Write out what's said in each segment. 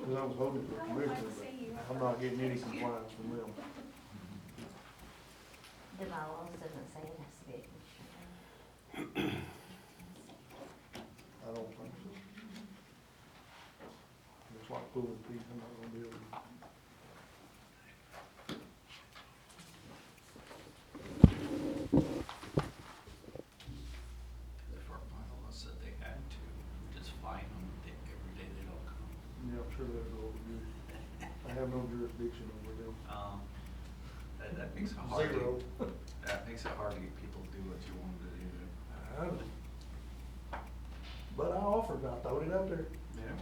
Cause I was hoping for commissioner, but I'm not getting any compliance from them. The bylaws doesn't say it has to be a commissioner. I don't think so. It's like pulling teeth, I'm not gonna be able to. If our bylaws said they had to, just fine them every day they don't come. Yeah, I'm sure that'll go over good. I have no jurisdiction over them. That makes it hard. Zero. That makes it hard to get people to do what you want them to do. But I offered, I throwed it up there Yeah.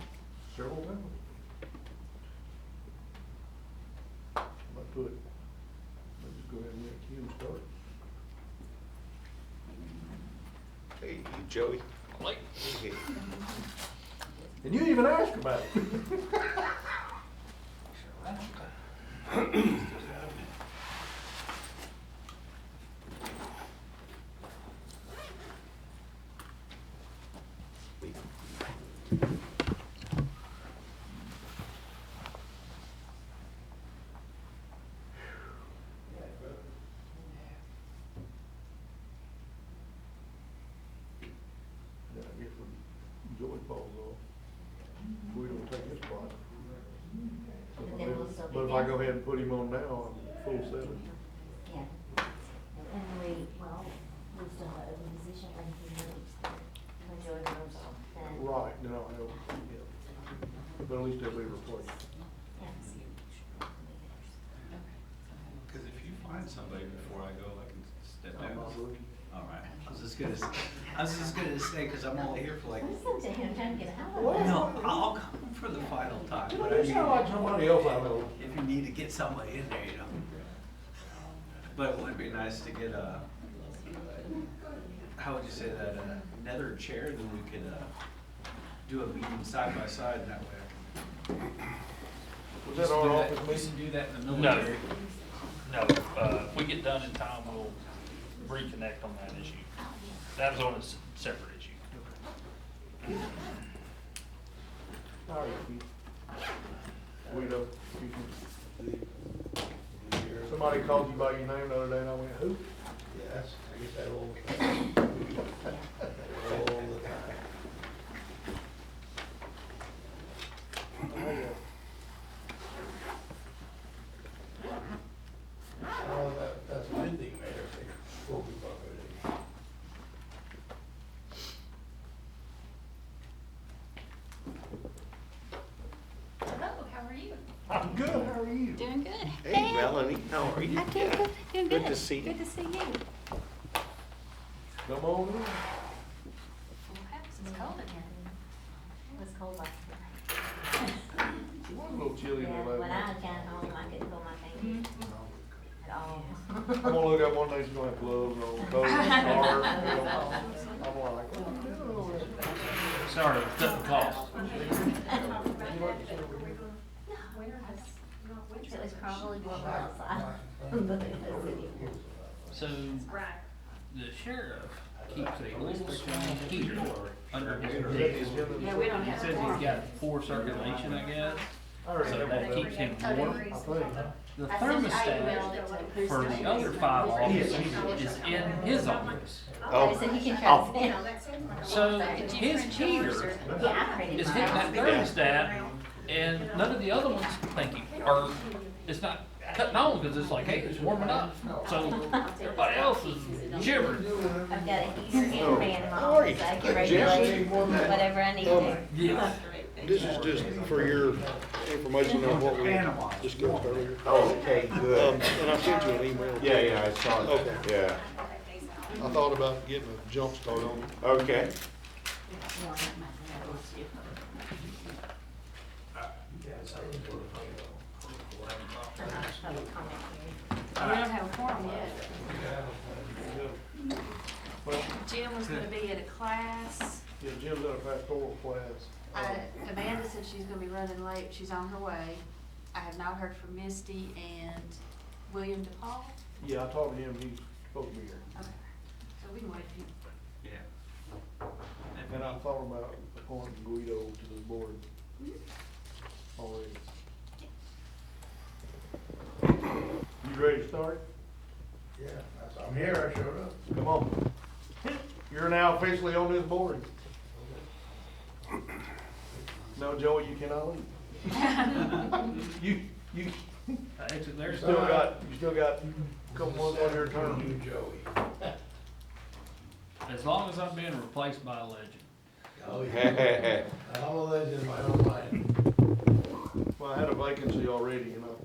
several times. Let's do it. Let's just go ahead and let Kim start. Hey, you Joey. Like, Hey. And you even asked about it. Yeah, I guess when Joey falls off, we don't take his spot. But then we'll still be But if I down. go ahead and put him on now, I'm full 7. Yeah. And we still have an open position when he moves, when Joey moves off, then. Right, then I'll help, yeah. But at least they'll be replaced. Cause if you find somebody before I go, I can step I'm down. not looking. All right. I was just gonna say, cause I'm only here for like, Listen to him trying to get out of Well, it. no, I'll come for the final time, You know, but I you sound like mean, somebody else I know. if you need to get somebody in there, you know. But it would be nice to get a, how would you say that, another chair, then we could, do a meeting side by side, and that way I can. Was that our office We used to meeting? do that in the no, military. no, if we get done in time, we'll reconnect on that issue. That was on a separate issue. All right, Keith. We know, somebody called you by your name the other day and I went, who? Yes, I guess that all the time. All the time. Oh, that's a good thing, Mayor. We'll be talking. Hello, how are you? I'm good, how are you? Doing good. Hey, Melanie, how are you? I'm doing good. Doing good. Good to see you. Good to see you. Come on in. Full house. It's cold in here. It was cold last night. It was a little chilly in Yeah, there when last I night. got home, I couldn't feel my fingers at all. I'm gonna look up one day, she's gonna have gloves on, coat, scarf, you know. I'm like, oh, Sorry, it's cutting costs. It was probably warmer outside. But it was anyway. So, the sheriff keeps a electric heater under his desk. Yeah, we don't He have says one. he's got poor circulation, I guess, I already so have that one. keeps him Oh, warm. I think. The I emailed thermostat it to for the other 5 offices is in his office. Okay, so he can try to stand. So his heater Yeah, I printed is hitting that mine. thermostat, and none of the other ones think are, it's not cutting on, cause it's like, hey, it's warming up. So everybody else is shivering. I've got a heater and a fan in my How are you? office, I can Jesse? regulate whatever I need to. Yeah. This is just for your information on what we Panama. discussed earlier. Oh, okay, good. And I sent you an email. Yeah, yeah, I saw Okay. that, yeah. I thought about getting a jump start on it. Okay. We don't have a forum yet. Well, Jim was gonna be at a class. yeah, Jim's in a pastoral class. Amanda said she's gonna be running late. She's on her way. I have not heard from Misty and William DePaul. Yeah, I talked to him, he's supposed to be here. Okay. So we can wait a few. Yeah. And I thought about appointing Guido to the board already. started? Yeah, I'm here, I showed up. Come on. You're now officially on this board. No, Joey, you cannot leave. You Exit there. still got a couple months on your term. You, Joey. As long as I'm being replaced by a legend. Oh, yeah. I'm a legend in my own mind. Well, I had a vacancy already, you know.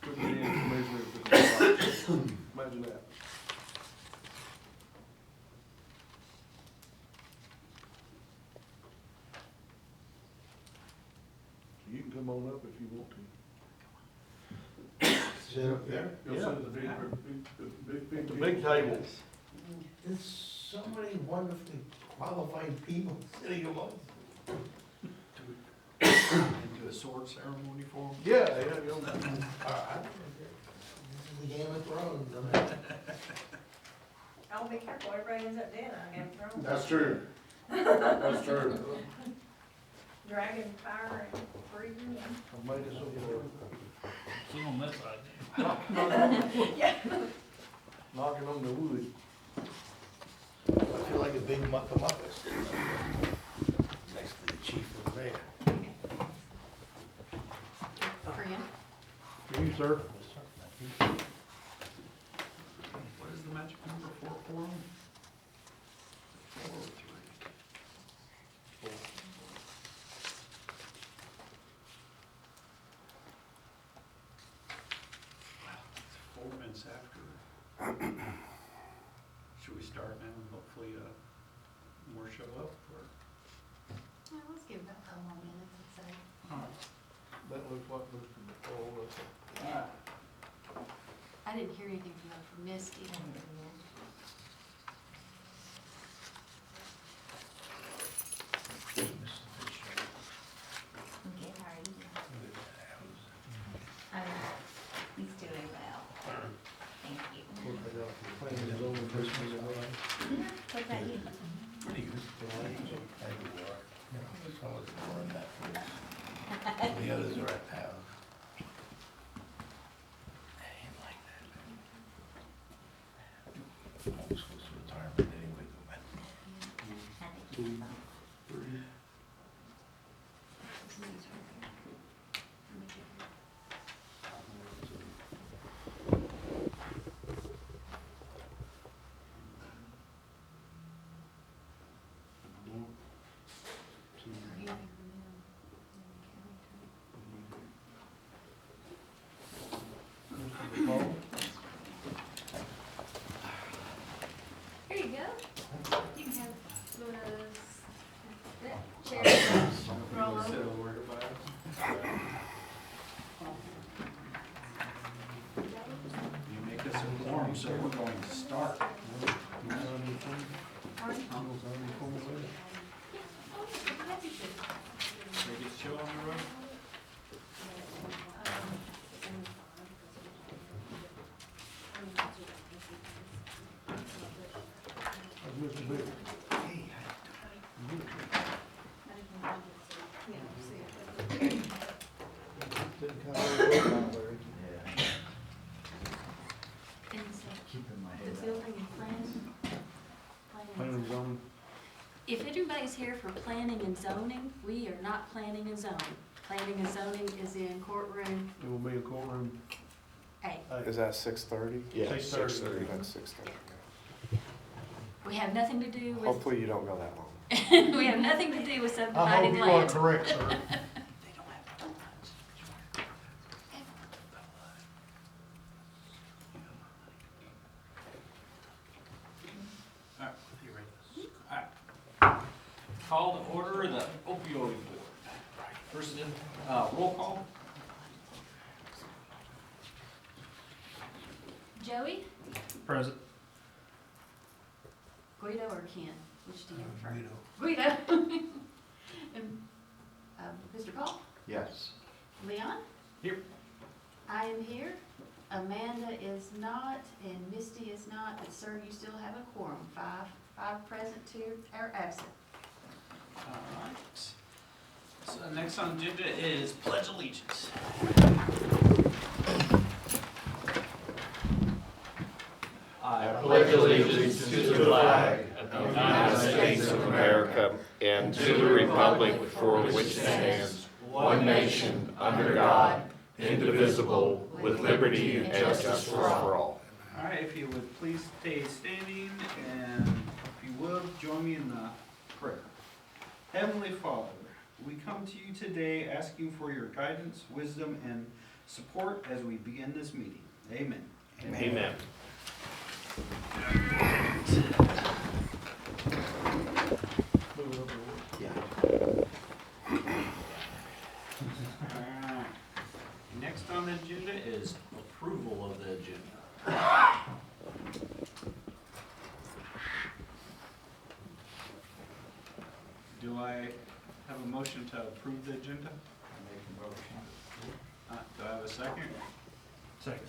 Couldn't get any commissioners to come on. Imagine that. You can come on up if you want to. Sit up there. Yeah. The big table. There's so many wonderfully qualified people sitting alone. Into a sword ceremony for them. Yeah, yeah, you know. This is the Game of Thrones. I mean. I'll be careful, everybody ends up dead on Game of Thrones. That's true. That's true. Dragon, fire, and breathing. I've made it so far. See on this side. Yeah. Knocking on the wood. I feel like a big muckamuckus next to the chief of the mayor. Fran? For you, sir. What is the magic number for them? 403. Wow, it's 4 minutes after. Should we start now and hopefully, more show up or? Yeah, let's give it about a couple more minutes, I'd say. That looks like Mr. Oh, Alright. I didn't hear anything from Misty. Okay, how are you? He's doing well. Thank you. planning his own Christmas away. What's that you? The others are at town. Almost close to retirement anyway, I think so. Here you go. You can have that chair. Roll Instead over. of worried about it. You make us a quorum, so we're going to start. Make it chill on the road? That's Mr. Big. Didn't come out there. The building and planning. Planning and zoning. If anybody's here for planning and zoning, we are not planning and zoning. Planning and zoning is in courtroom It will be a courtroom. A. Is that 6:30? Yeah, 6:30. 6:30, that's 6:30. We have nothing to do with, Hopefully you don't go that long. we have nothing to do with I hope subdividing you are land. correct, sir. Alright, you ready? Alright. Call to order the opioid board. First, roll call. Joey, Present. Guido, or Ken? Which do you prefer? Guido. Guido. And, Mr. Paul? Yes. Leon? Here. I am here. Amanda is not, and Misty is not, but sir, you still have a quorum. Five present, 2 are absent. Alright. So next on the agenda is pledge allegiance. allegiance to the flag of the United States of America and to the republic for which it stands, one nation, under God, indivisible, with liberty and justice for all. All right, if you would please stay standing, and if you would, join me in the prayer. Heavenly Father, we come to you today asking for your guidance, wisdom, and support as we begin this meeting. Amen. Amen. Alright. Next on the agenda is approval of the agenda. Do I have a motion to approve the agenda? Make a motion. Do I have a second? Second.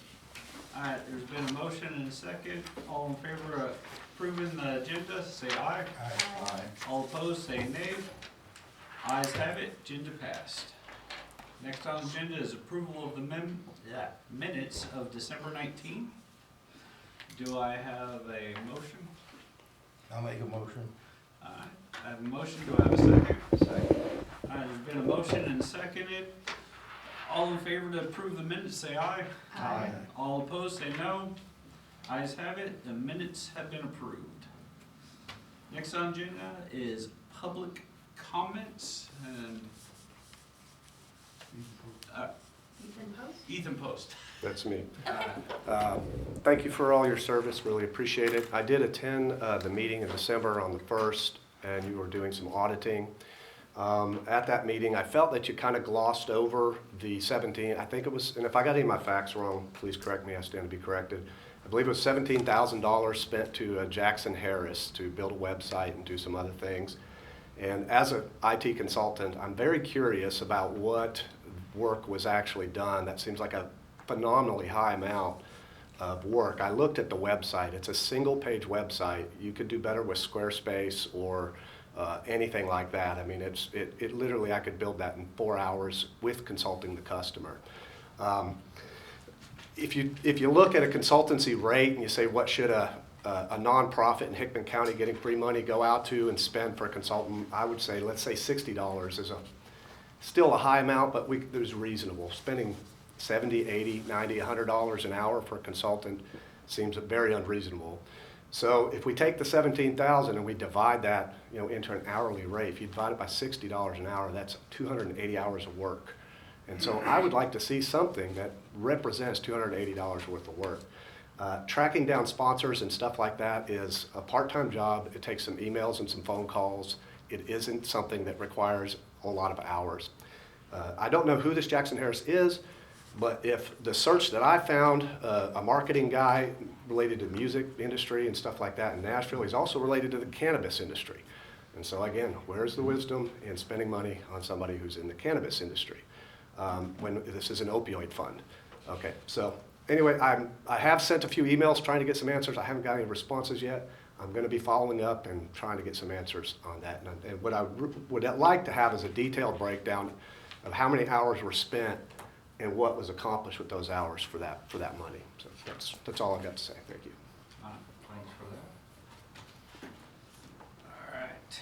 Alright, there's been a motion and a second. All in favor of approving the agenda, say aye. Aye. All opposed, say nay. Ayes have it, agenda passed. Next on the agenda is approval of the minutes of December 19th. Do I have a motion? I'll make a motion. I have a motion, do I have a second? Second. There's been a motion and seconded. All in favor to approve the minutes, say aye. Aye. All opposed, say no. Ayes have it, the minutes have been approved. Next on the agenda is public comments, and Ethan Post? Ethan Post. That's me. Uh, Thank you for all your service, really appreciate it. I did attend the meeting in December on the 1st, and you were doing some auditing. At that meeting, I felt that you kind of glossed over the 17, I think it was, and if I got any of my facts wrong, please correct me, I stand to be corrected. I believe it was $17,000 spent to Jackson Harris to build a website and do some other things. And as an IT consultant, I'm very curious about what work was actually done. That seems like a phenomenally high amount of work. I looked at the website. It's a single-page website. You could do better with Squarespace or anything like that. I mean, it literally, I could build that in 4 hours with consulting the customer. If you look at a consultancy rate and you say, what should a nonprofit in Hickman County getting free money go out to and spend for a consultant, I would say, let's say $60 is still a high amount, but there's reasonable. Spending $70, $80, $90, $100 an hour for a consultant seems very unreasonable. So if we take the $17,000 and we divide that, into an hourly rate, if you divide it by $60 an hour, that's 280 hours of work. And so I would like to see something that represents $280 worth of work. Tracking down sponsors and stuff like that is a part-time job. It takes some emails and some phone calls. It isn't something that requires a lot of hours. I don't know who this Jackson Harris is, but if the search that I found, a marketing guy related to the music industry and stuff like that in Nashville, he's also related to the cannabis industry. And so again, where's the wisdom in spending money on somebody who's in the cannabis industry when this is an opioid fund? Okay, so anyway, I have sent a few emails trying to get some answers. I haven't got any responses yet. I'm going to be following up and trying to get some answers on that. And what I would like to have is a detailed breakdown of how many hours were spent and what was accomplished with those hours for that money. So that's all I've got to say. Thank you. Thanks for that. All right.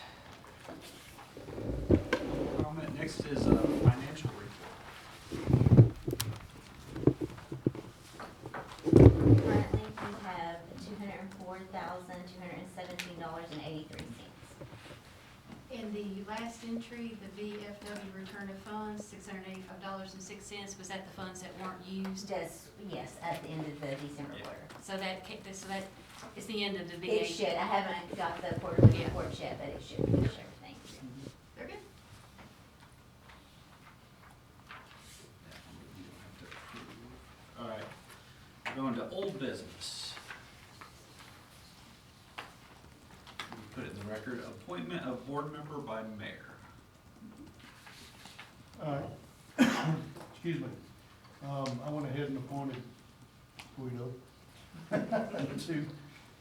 Comment next is a financial report. Currently, we have $204,217.83. In the last entry, the VFW return of funds, $685.06, was that the funds that weren't used? Yes, at the end of the December quarter. So that is the end of the VA? It should, I haven't got the quarterly Yeah. report yet, but it should finish everything. Very good. All right, going to old business. We put it in the record, appointment of board member by mayor. All right. Excuse me. I went ahead and appointed Guido to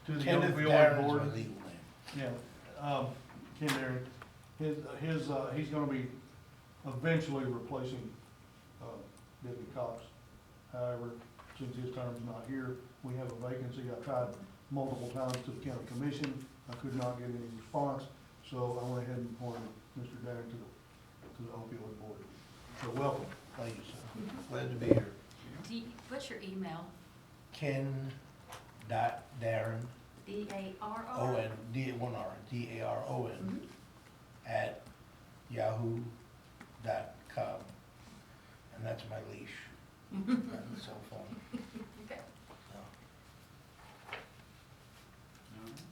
the Kenneth opioid Darren's board. my legal name. Yeah, Ken Darren. He's gonna be eventually replacing, Deputy Cox. However, since his term's not here, we have a vacancy. I tried multiple times to the county commission. I could not get any response, so I went ahead and appointed Mr. Darren to the opioid board. So welcome. Thank you, sir. Glad to be here. What's your email? Darren, D-A-R-R? O-N, D-1-R, D-A-R-O-N, at yahoo.com. And that's my leash. That's the cell phone. Okay.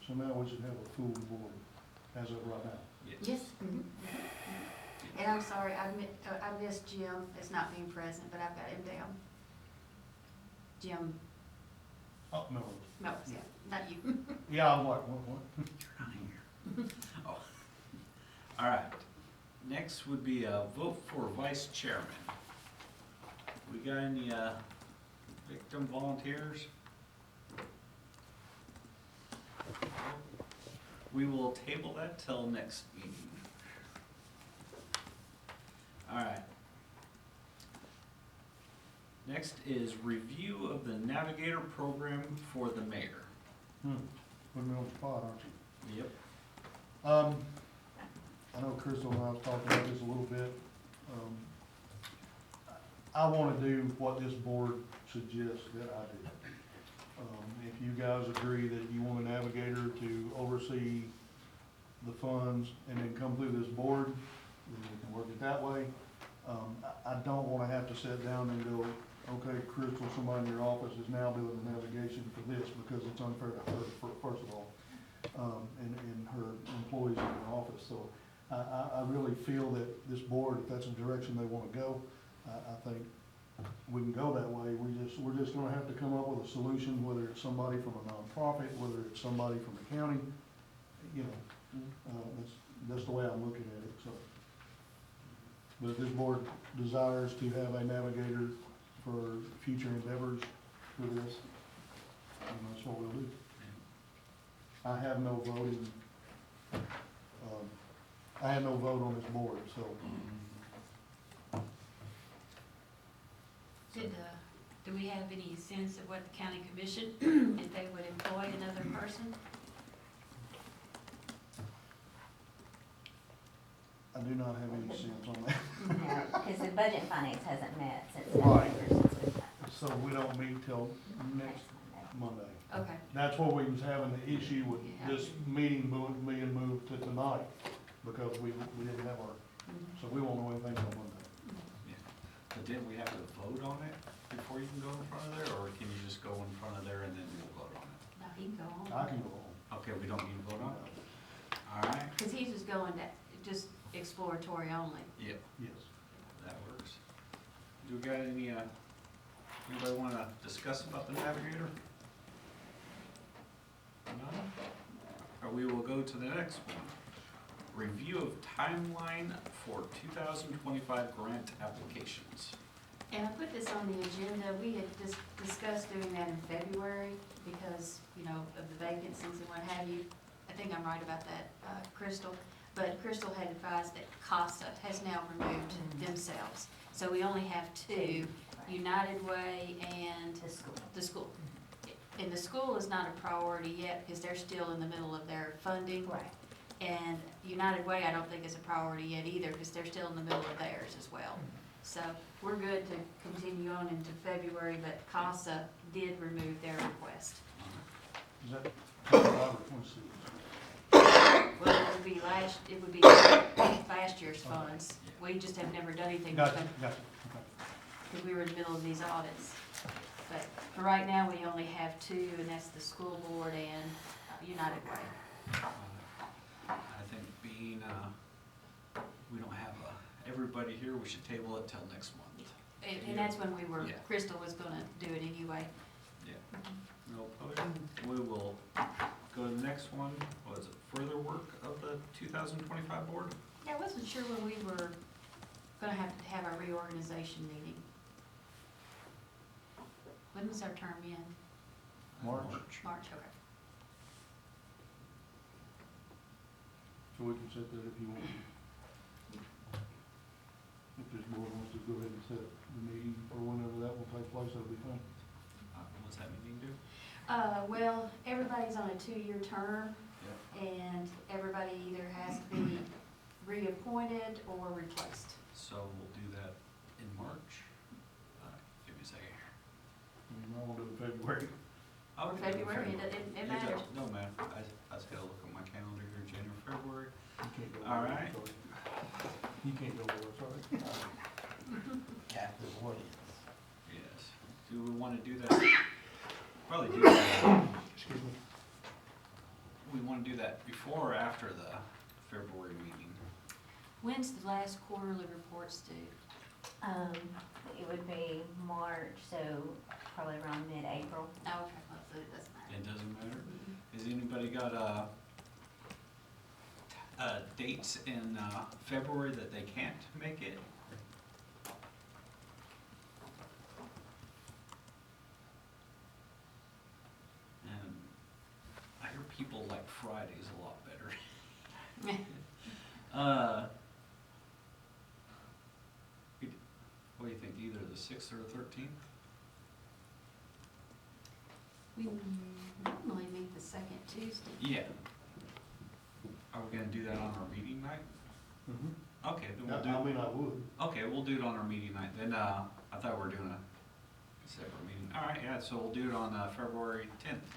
So now we should have a full board as of right now. Yes. And I'm sorry, I missed Jim as not being present, but I've got him down. Jim Oh, no. Mills, yeah, not you. Yeah, I'm like, what? You're not here. Oh. All right. Next would be a vote for vice chairman. We got any victim volunteers? We will table that till next meeting. All right. Next is review of the Navigator program for the mayor. Put me on the spot, aren't you? Yep. I know Crystal and I was talking about this a little bit. I wanna do what this board suggests that I do. If you guys agree that you want a navigator to oversee the funds and then come through this board, then we can work it that way. I don't wanna have to sit down and go, okay, Crystal, somebody in your office is now doing the navigation for this, because it's unfair to her, first of all, and her employees in her office. So I really feel that this board, if that's the direction they wanna go, I think we can go that way. We're just gonna have to come up with a solution, whether it's somebody from a nonprofit, whether it's somebody from the county, you know, that's the way I'm looking at it, so. But if this board desires to have a navigator for future endeavors for this, that's what we'll do. I have no voting, I have no vote on this board, so. Do we have any sense of what the county commission, if they would employ another person? I do not have any sense on that. No, because the budget finance hasn't met since Right. November, since we've met. So we don't meet till next Monday. Okay, That's what we was having the issue with this meeting being moved to tonight, because we didn't have our, so we won't know anything till Monday. But didn't we have to vote on it before you can go in front of there, or can you just go in front of there and then we'll vote on it? now he can go on. I can go home. Okay, we don't need to vote on it? All right, Because he's just going to, just exploratory only. yep, Yes. that works. Do we got any, anybody wanna discuss about the navigator? None? Or we will go to the next one. Review of timeline for 2025 grant applications. And I put this on the agenda, we had discussed doing that in February because, you know, of the vacancies and what have you. I think I'm right about that, Crystal, but Crystal had advised that CASA has now removed themselves. So we only have two, United Way and The school. the school. And the school is not a priority yet because they're still in the middle of their funding. Right. And United Way, I don't think is a priority yet either, because they're still in the middle of theirs as well. So we're good to continue on into February, but CASA did remove their request. Is that 25 or 26? Well, it would be last year's funds. We just have never done anything with Gotcha, them, gotcha, okay. because we were in the middle of these audits. But for right now, we only have two, and that's the school board and United Way. I think being, we don't have everybody here, we should table it till next month. And that's when we were, Yeah. Crystal was gonna do it anyway. Yeah. No opposing. We will go to the next one. Was it further work of the 2025 board? I wasn't sure when we were gonna have our reorganization meeting. When was our term in? March. March, okay. So we can set that if you want. If this board wants to go ahead and set the meeting, or whenever that will take place, that'll be fine. What's that meeting do? Well, everybody's on a 2-year term, and everybody either has to be reappointed or replaced. So we'll do that in March. Give me a second here. We'll do it February. I'll Or do it in February, it matters. Don't matter. I just gotta look at my calendar here, January, February. You can't go. All over, right. sorry. You can't go over, sorry. Captive audience. Yes. Do we wanna do that? Probably do that. Excuse me. We wanna do that before or after the February meeting? When's the last quarterly reports due? It would be March, so probably around mid-April. Oh, okay, well, so it doesn't matter. It doesn't matter. Has anybody got, dates in, February that they can't make it? And I hear people like Fridays a lot better. What do you think, either the 6th or the 13th? We normally meet the second Tuesday. Yeah. Are we gonna do that on our meeting night? Mm-hmm. Okay, then we'll I do, mean, I would. okay, we'll do it on our meeting night, then, I thought we were doing a separate meeting. All right, yeah, so we'll do it on, February 10th.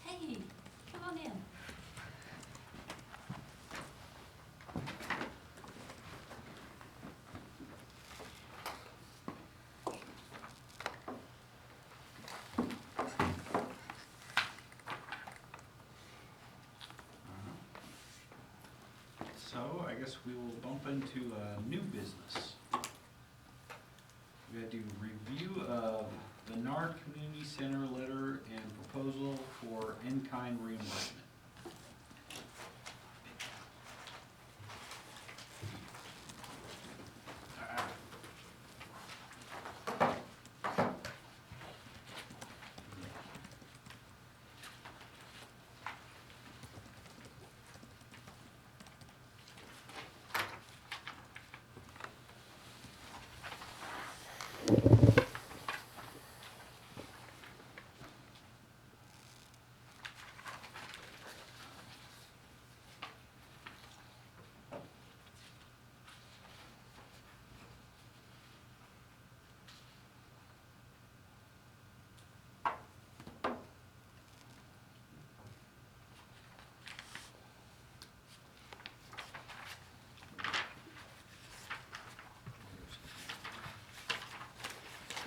Hey, come on in. So I guess we will bump into, new business. We gotta do review of the Nard Community Center letter and proposal for in-kind reimbursement.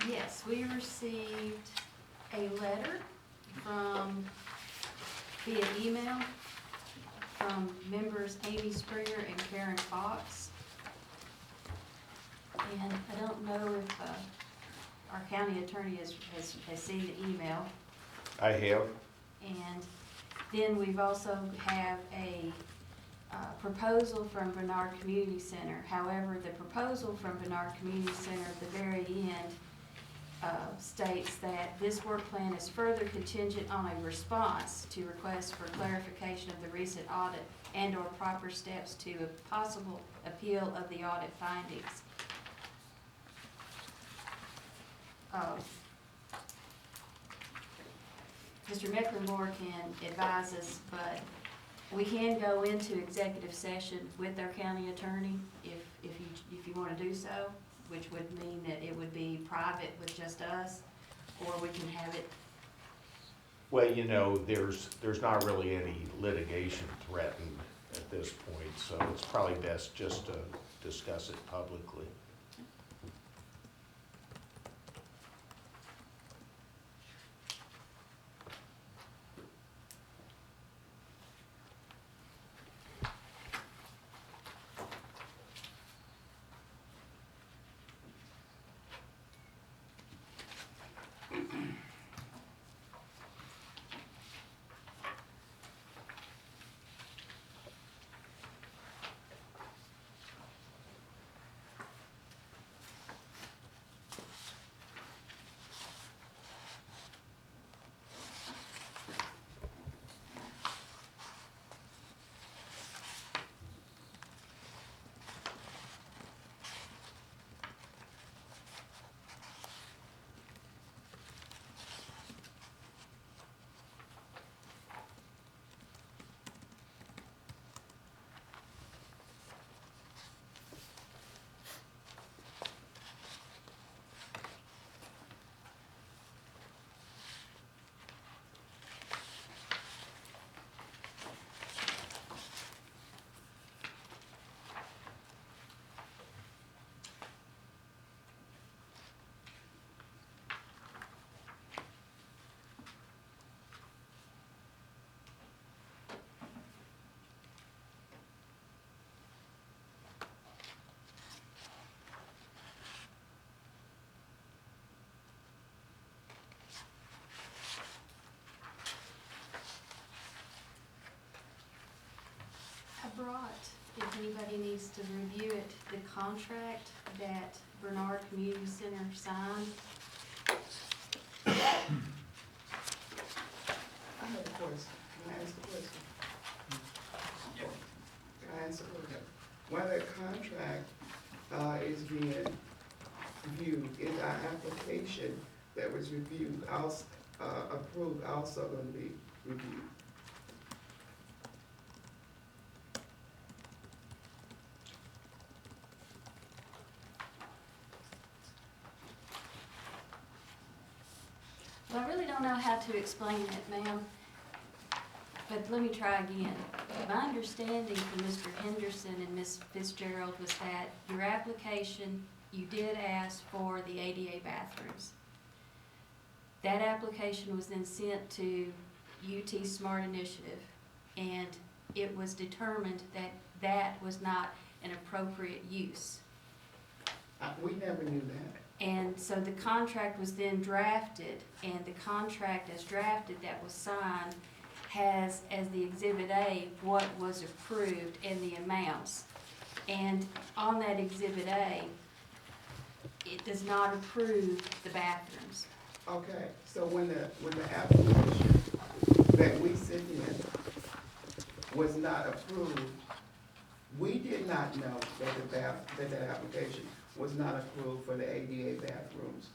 Yes, we received a letter via email from members Amy Springer and Karen Fox. And I don't know if our county attorney has seen the email. I have. And then we've also have a proposal from Bernard Community Center. However, the proposal from Bernard Community Center at the very end states that this work plan is further contingent on a response to requests for clarification of the recent audit and/or proper steps to a possible appeal of the audit findings. Mr. Mecklenburg can advise us, but we can go into executive session with our county attorney if you want to do so, which would mean that it would be private with just us, or we can have it. Well, you know, there's not really any litigation threatened at this point, so it's probably best just to discuss it publicly. if anybody needs to review it, the contract that Bernard Community Center signed. I have a question. Can I ask a question? Can I ask a question? While that contract is being reviewed, is our application that was reviewed, also, approved, also going to be reviewed? Well, I really don't know how to explain it, ma'am, but let me try again. My understanding from Mr. Henderson and Ms. Fitzgerald was that your application, you did ask for the ADA bathrooms. That application was then sent to UT Smart Initiative, and it was determined that that was not an appropriate use. We never knew that. And so the contract was then drafted, and the contract as drafted that was signed has as the Exhibit A what was approved and the amounts. And on that Exhibit A, it does not approve the bathrooms. Okay, so when the application that we sent in was not approved, we did not know that that application was not approved for the ADA bathrooms.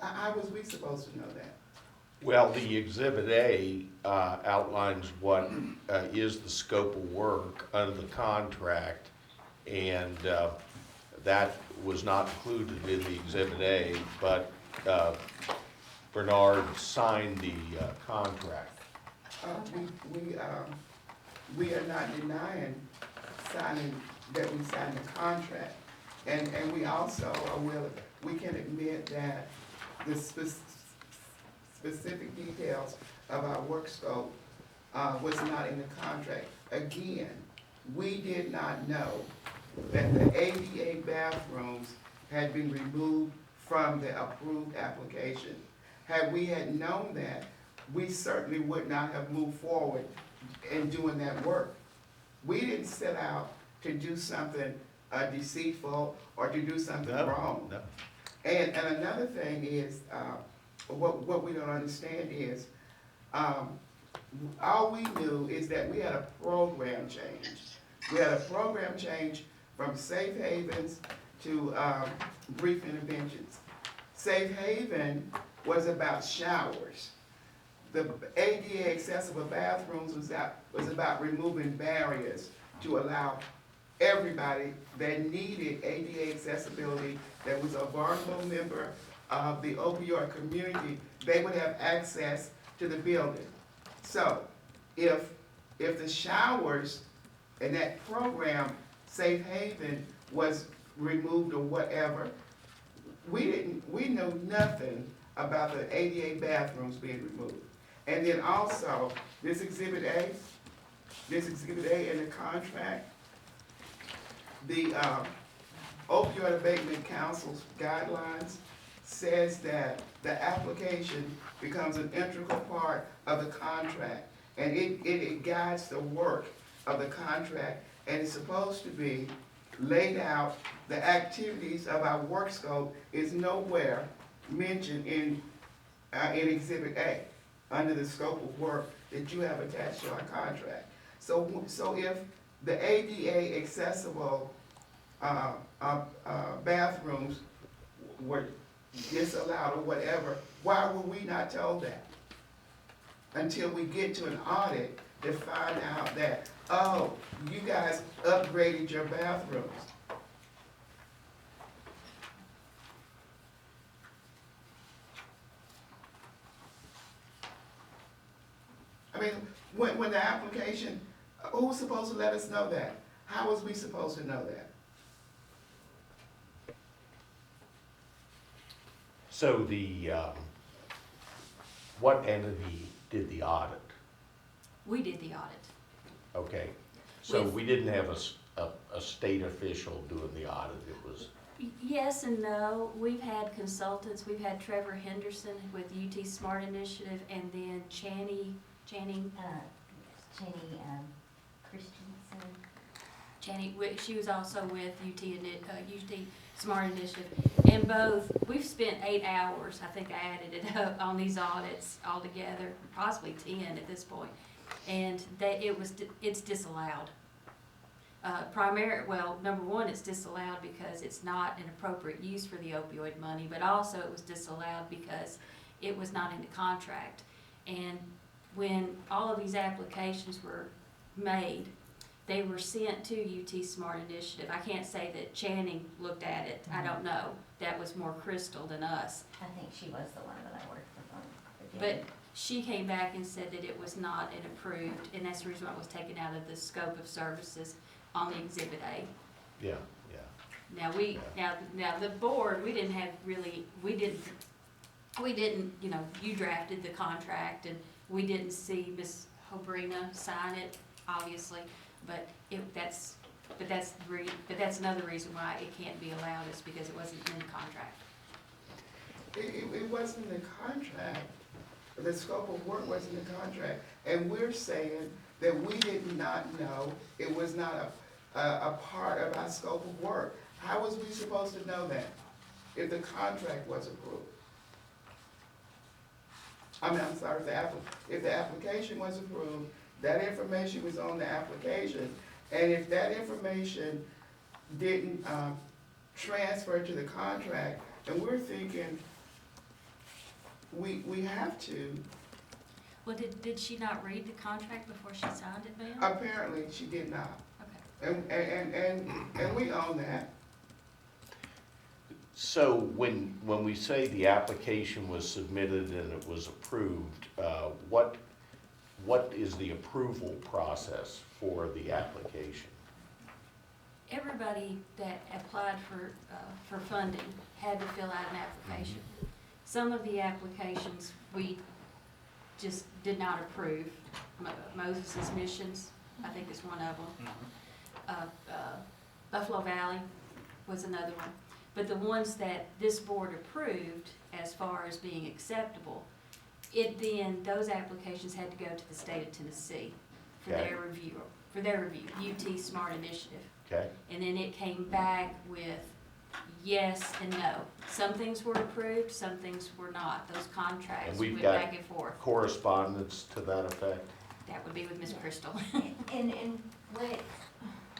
How was we supposed to know that? Well, the Exhibit A outlines what is the scope of work under the contract, and that was not included in the Exhibit A, but Bernard signed the contract. We are not denying that we signed the contract. And we also are willing, we can admit that the specific details of our work scope was not in the contract. Again, we did not know that the ADA bathrooms had been removed from the approved application. Had we had known that, we certainly would not have moved forward in doing that work. We didn't set out to do something deceitful or to do something wrong. No. And another thing is, what we don't understand is, all we knew is that we had a program change. We had a program change from safe havens to brief interventions. Safe haven was about showers. The ADA accessible bathrooms was about removing barriers to allow everybody that needed ADA accessibility, that was a vulnerable member of the opioid community, they would have access to the building. So if the showers and that program, Safe Haven, was removed or whatever, we know nothing about the ADA bathrooms being removed. And then also, this Exhibit A in the contract, the Opioid Abatement Council's guidelines says that the application becomes an integral part of the contract, and it guides the work of the contract, and it's supposed to be laid out. The activities of our work scope is nowhere mentioned in Exhibit A under the scope of work that you have attached to our contract. So if the ADA accessible bathrooms were disallowed or whatever, why were we not told that? Until we get to an audit to find out that, oh, you guys upgraded your bathrooms. I mean, when the application, who's supposed to let us know that? How was we supposed to know that? So what entity did the audit? We did the audit. Okay, so With- we didn't have a state official doing the audit, it was, Yes and no. We've had consultants. We've had Trevor Henderson with UT Smart Initiative, and then Channing Christensen. Channing, she was also with UT Smart Initiative. And both, we've spent 8 hours, I think I added it up, on these audits altogether, possibly 10 at this point. And it's disallowed. Well, number one, it's disallowed because it's not an appropriate use for the opioid money, but also it was disallowed because it was not in the contract. And when all of these applications were made, they were sent to UT Smart Initiative. I can't say that Channing looked at it, I don't know. That was more Crystal than us. I think she was the one that I worked with on. But she came back and said that it was not an approved, and that's the reason why it was taken out of the scope of services on the Exhibit A. Yeah, yeah. Now the board, we didn't, you drafted the contract, and we didn't see Ms. Hobrina sign it, obviously, but that's another reason why it can't be allowed, is because it wasn't in the contract. It wasn't in the contract, the scope of work wasn't in the contract, and we're saying that we did not know, it was not a part of our scope of work. How was we supposed to know that if the contract was approved? I'm sorry, if the application was approved, that information was on the application, and if that information didn't transfer to the contract, and we're thinking we have to. Well, did she not read the contract before she signed it, ma'am? Apparently, she did not. Okay. And we own that. So when we say the application was submitted and it was approved, what is the approval process for the application? Everybody that applied for funding had to fill out an application. Some of the applications we just did not approve. Moses' Missions, I think is one of them. Buffalo Valley was another one. But the ones that this board approved as far as being acceptable, those applications had to go to the state of Tennessee for Okay. their review, UT Smart Initiative. Okay, And then it came back with yes and no. Some things were approved, some things were not. Those contracts And we've went got- back and forth. correspondence to that effect? That would be with Miss Crystal. And what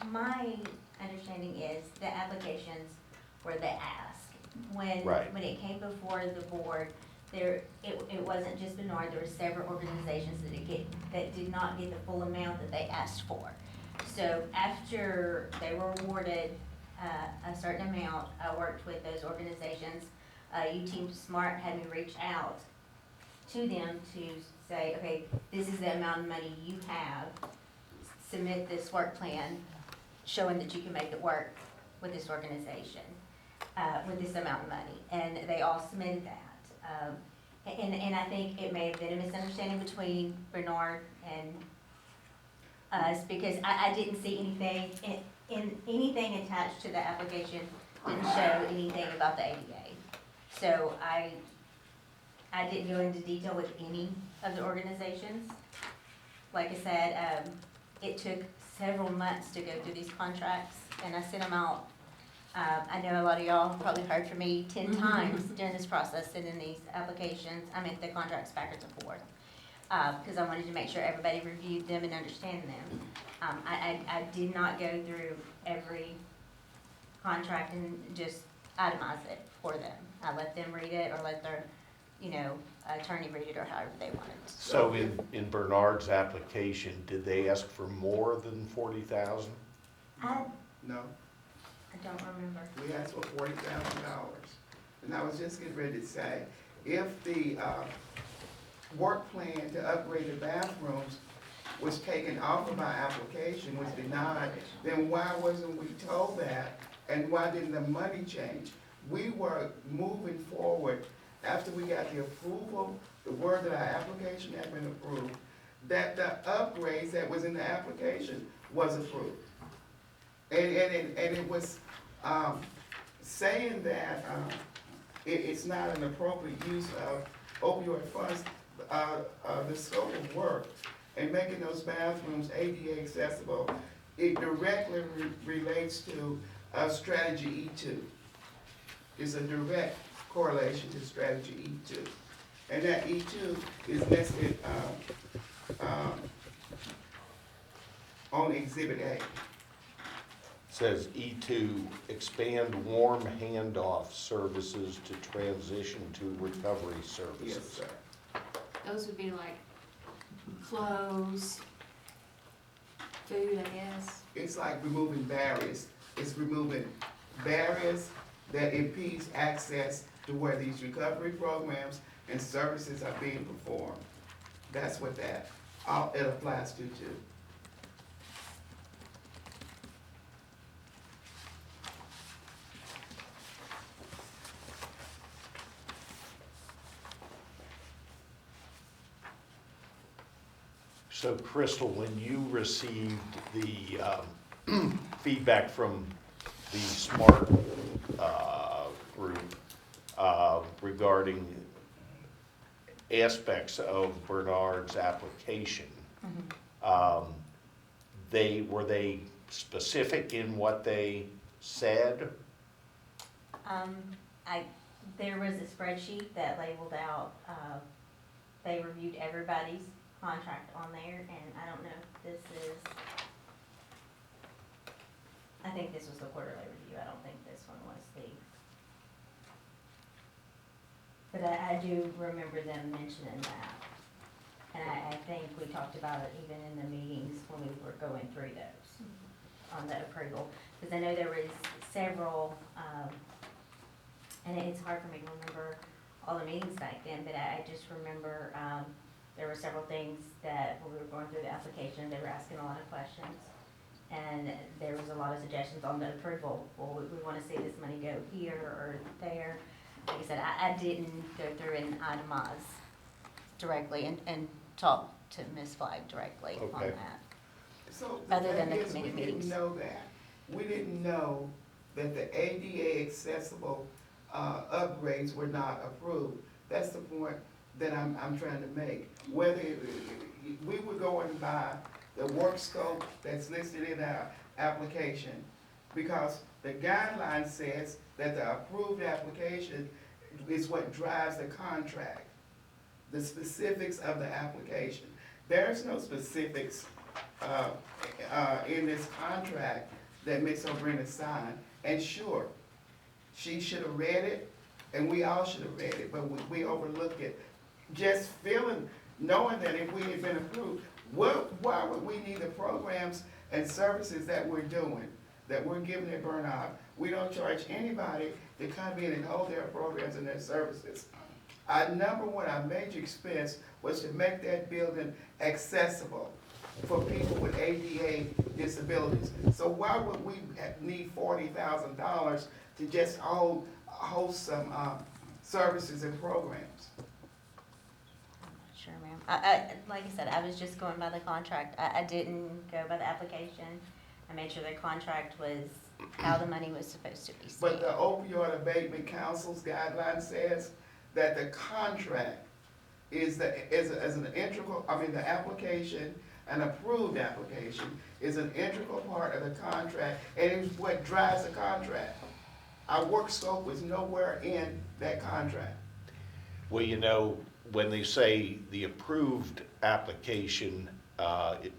my understanding is, the applications were the ask. Right. When it came before the board, it wasn't just Bernard, there were several organizations that did not get the full amount that they asked for. So after they were awarded a certain amount, I worked with those organizations. UT Smart had me reach out to them to say, okay, this is the amount of money you have, submit this work plan showing that you can make it work with this organization, with this amount of money, and they all submitted that. And I think it may have been a misunderstanding between Bernard and us, because I didn't see anything, anything attached to the application didn't show anything about the ADA. So I didn't go into detail with any of the organizations. Like I said, it took several months to go through these contracts, and I sent them out. I know a lot of y'all probably heard from me 10 times during this process, sending these applications, the contracts backwards and forth. Because I wanted to make sure everybody reviewed them and understand them. I did not go through every contract and just itemize it for them. I let them read it, or let their, attorney read it, or however they wanted. So in Bernard's application, did they ask for more than 40,000? No, I don't remember. we asked for $40,000. And I was just getting ready to say, if the work plan to upgrade the bathrooms was taken off of our application, was denied, then why wasn't we told that? And why didn't the money change? We were moving forward after we got the approval, the word that our application had been approved, that the upgrades that was in the application was approved. And it was saying that it's not an appropriate use of opioid funds, the scope of work and making those bathrooms ADA accessible it directly relates to strategy E2. It's a direct correlation to strategy E2. And that E2 is listed on Exhibit A. Says E2, expand warm handoff services to transition to recovery Yes, services. sir. Those would be like clothes, food, I guess. It's like removing barriers. It's removing barriers that impedes access to where these recovery programs and services are being performed. That's what that, it applies to too. So Crystal, when you received the feedback from the SMART group regarding aspects of Bernard's application, were they specific in what they said? There was a spreadsheet that labeled out, they reviewed everybody's contract on there, and I don't know if this is, I think this was the quarterly review, I don't think this one was the, but I do remember them mentioning that. And I think we talked about it even in the meetings when we were going through those, on the approval. Because I know there was several, and it's hard for me to remember all the meetings back then, but I just remember, there were several things that when we were going through the application, they were asking a lot of questions. And there was a lot of suggestions on the approval. Well, we want to see this money go here or there. Like I said, I didn't go through and itemize directly and talk to Ms. Flagg directly on Okay. that. So Other than the thing is, committee we meetings. didn't know that. We didn't know that the ADA accessible upgrades were not approved. That's the point that I'm trying to make. Whether we were going by the work scope that's listed in our application, because the guideline says that the approved application is what drives the contract, the specifics of the application. There's no specifics in this contract that Ms. O'Brien signed. And sure, she should have read it, and we all should have read it, but we overlooked it. Just knowing that if we had been approved, why would we need the programs and services that we're doing, that we're giving at Bernard? We don't charge anybody to come in and hold their programs and their services. Our major expense was to make that building accessible for people with ADA disabilities. So why would we need $40,000 to just host some services and programs? Sure, ma'am. Like I said, I was just going by the contract. I didn't go by the application. I made sure the contract was how the money was supposed to be But spent. the Opioid Abatement Council's guideline says that the contract is an integral, the application, an approved application, is an integral part of the contract, and it's what drives the contract. Our work scope was nowhere in that contract. Well, you know, when they say the approved application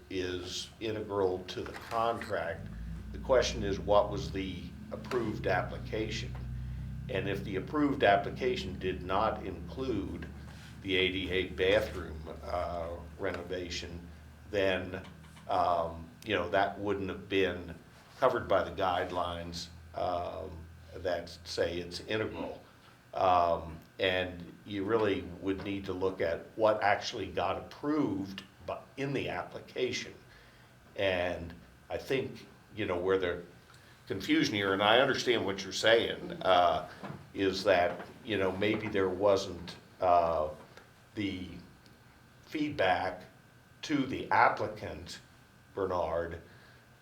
is integral to the contract, the question is, what was the approved application? And if the approved application did not include the ADA bathroom renovation, then, that wouldn't have been covered by the guidelines that say it's integral. And you really would need to look at what actually got approved in the application. And I think, where the confusion here, and I understand what you're saying, is that, maybe there wasn't the feedback to the applicant, Bernard,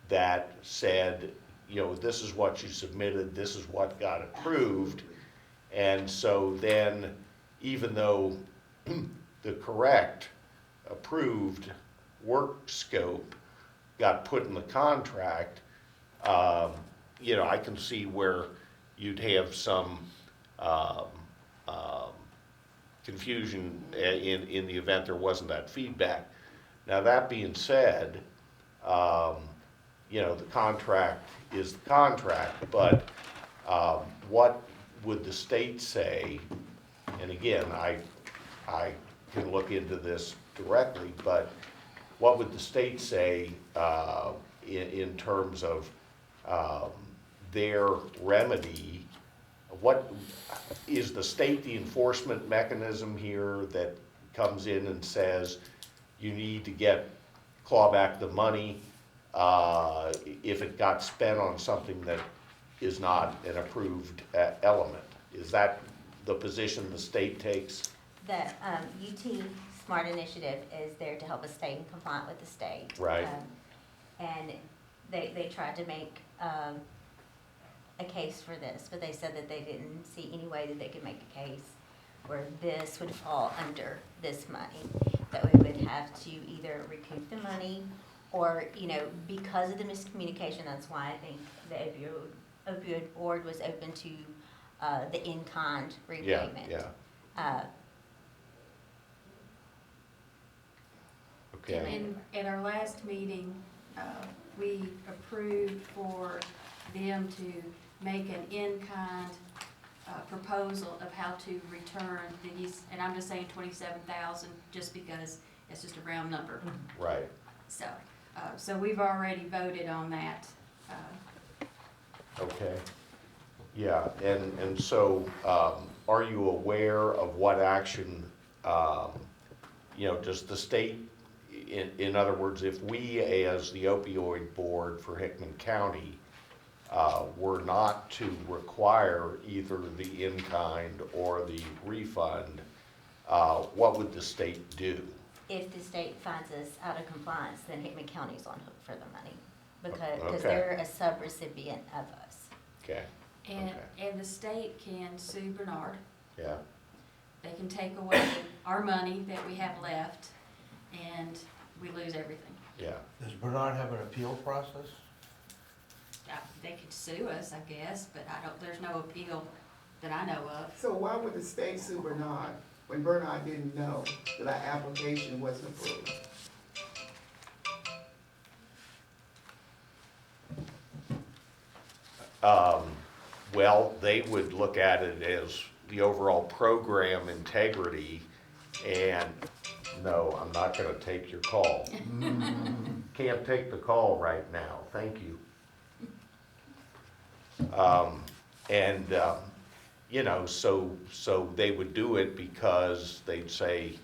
that said, this is what you submitted, this is what got approved. And so then, even though the correct approved work scope got put in the contract, you know, I can see where you'd have some, confusion in the event there wasn't that feedback. Now, that being said, you know, the contract is the contract, but what would the state say? And again, I can look into this directly, but what would the state say in terms of their remedy? What is the state the enforcement mechanism here that comes in and says you need to claw back the money if it got spent on something that is not an approved element? Is that the position the state takes? The UT Smart Initiative is there to help us stay in compliant with the state. Right. And they tried to make a case for this, but they said that they didn't see any way that they could make a case where this would fall under this money, that we would have to either recoup the money or, you know, because of the miscommunication, that's why I think the opioid board was open to the in-kind repayment. Yeah. Okay. At our last meeting, we approved for them to make an in-kind proposal of how to return these, and I'm just saying 27,000, just because it's just a round number. Right. So we've already voted on that. Okay. Yeah, and so, are you aware of what action, you know, does the state, in other words, if we as the opioid board for Hickman County were not to require either the in-kind or the refund, what would the state do? If the state finds us out of compliance, then Hickman County's on hook for the money, because Okay. they're a sub-recipient of us. Okay, And the state can sue Bernard. yeah, They can take away our money that we have left, and we lose everything. yeah. Does Bernard have an appeal process? They could sue us, I guess, but there's no appeal that I know of. So why would the state sue Bernard when Bernard didn't know that our application wasn't approved? Well, they would look at it as the overall program integrity, and no, I'm not gonna take your call. Can't take the call right now, thank you. You know, so they would do it because they'd say,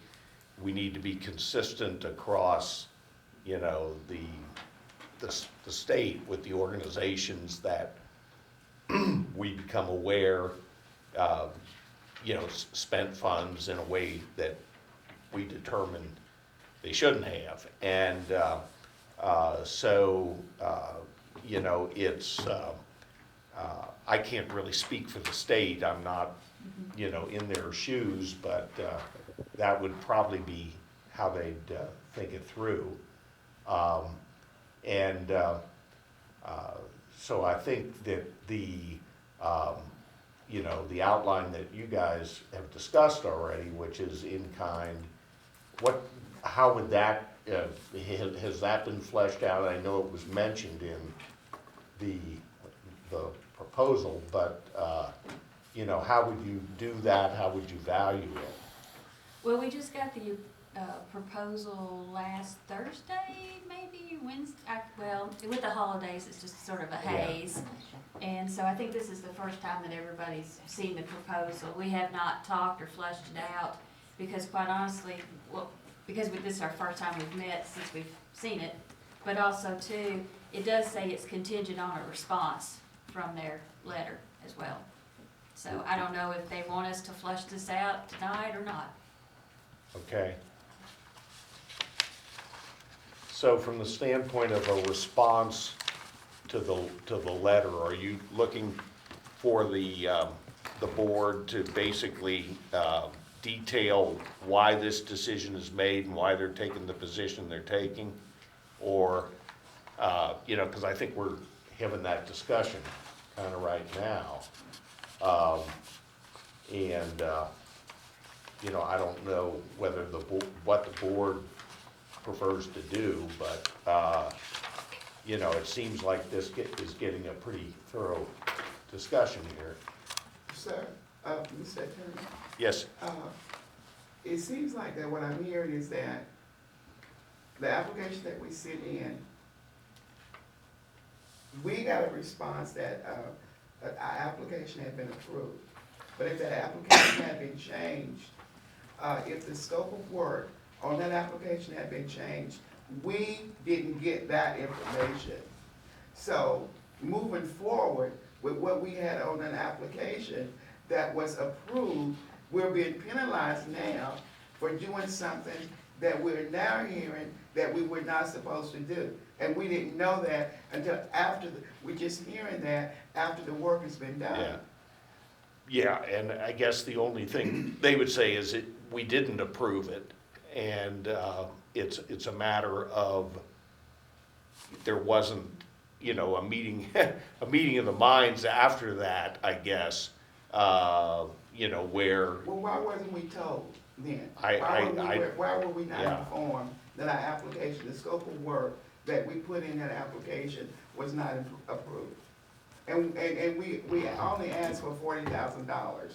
we need to be consistent across, you know, the state with the organizations that we become aware, you know, spent funds in a way that we determine they shouldn't have. And you know, it's, I can't really speak for the state. I'm not, you know, in their shoes, but that would probably be how they'd think it through. So I think that you know, the outline that you guys have discussed already, which is in kind, how would that, has that been fleshed out? I know it was mentioned in the proposal, but, you know, how would you do that? How would you value it? Well, we just got the proposal last Thursday, maybe Wednesday. Well, with the holidays, it's just sort of a haze. And so I think this is the first time that everybody's seen the proposal. We have not talked or fleshed it out because, quite honestly, well, because this is our first time we've met since we've seen it, but also too, it does say it's contingent on a response from their letter as well. So I don't know if they want us to flesh this out tonight or not. Okay. So from the standpoint of a response to the letter, are you looking for the board to basically detail why this decision is made and why they're taking the position they're taking? Or You know, because I think we're having that discussion kind of right now. You know, I don't know whether what the board prefers to do, but, you know, it seems like this is getting a pretty thorough discussion here. Sir, Mr. Attorney, Yes, it seems like that what I'm hearing is that the application that we sent in, we got a response that, our application had been approved. But if that application had been changed, if the scope of work on that application had been changed, we didn't get that information. So, moving forward with what we had on an application that was approved, we're being penalized now for doing something that we're now hearing that we were not supposed to do. And we didn't know that until after, we're just hearing that after the work has been done. yeah. Yeah, and I guess the only thing they would say is we didn't approve it, and it's a matter of, there wasn't, you know, a meeting of the minds after that, I guess, you know, where, Well, why wasn't we told then? why were we not yeah. informed that our application, the scope of work that we put in that application was not approved? And we only asked for $40,000.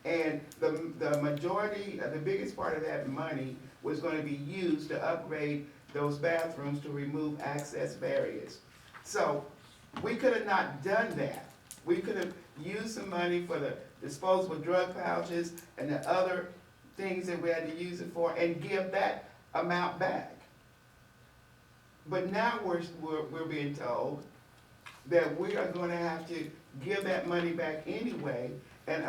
And the majority, the biggest part of that money was gonna be used to upgrade those bathrooms to remove access barriers. So, we could have not done that. We could have used some money for the disposable drug pouches and the other things that we had to use it for and give that amount back. But now we're being told that we are gonna have to give that money back anyway and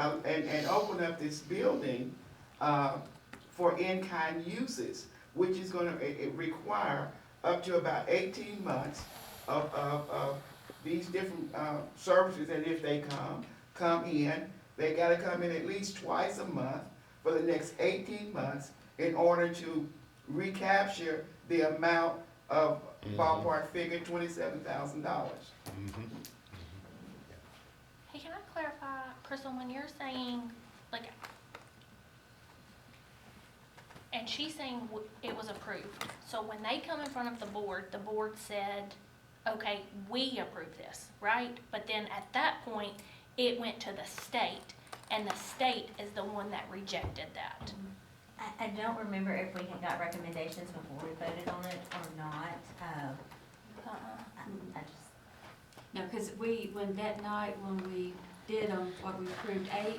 open up this building, for in-kind uses, which is gonna require up to about 18 months of these different, services, and if they come in, they gotta come in at least twice a month for the next 18 months in order to recapture the amount of ballpark figure $27,000. Hey, can I clarify, Crystal, when you're saying, like, and she's saying it was approved, so when they come in front of the board said, okay, we approve this, right? But then at that point, it went to the state, and the state is the one that rejected that. I don't remember if we had got recommendations before we voted on it or not. I just, No, because when that night, when we did what we approved 8, I know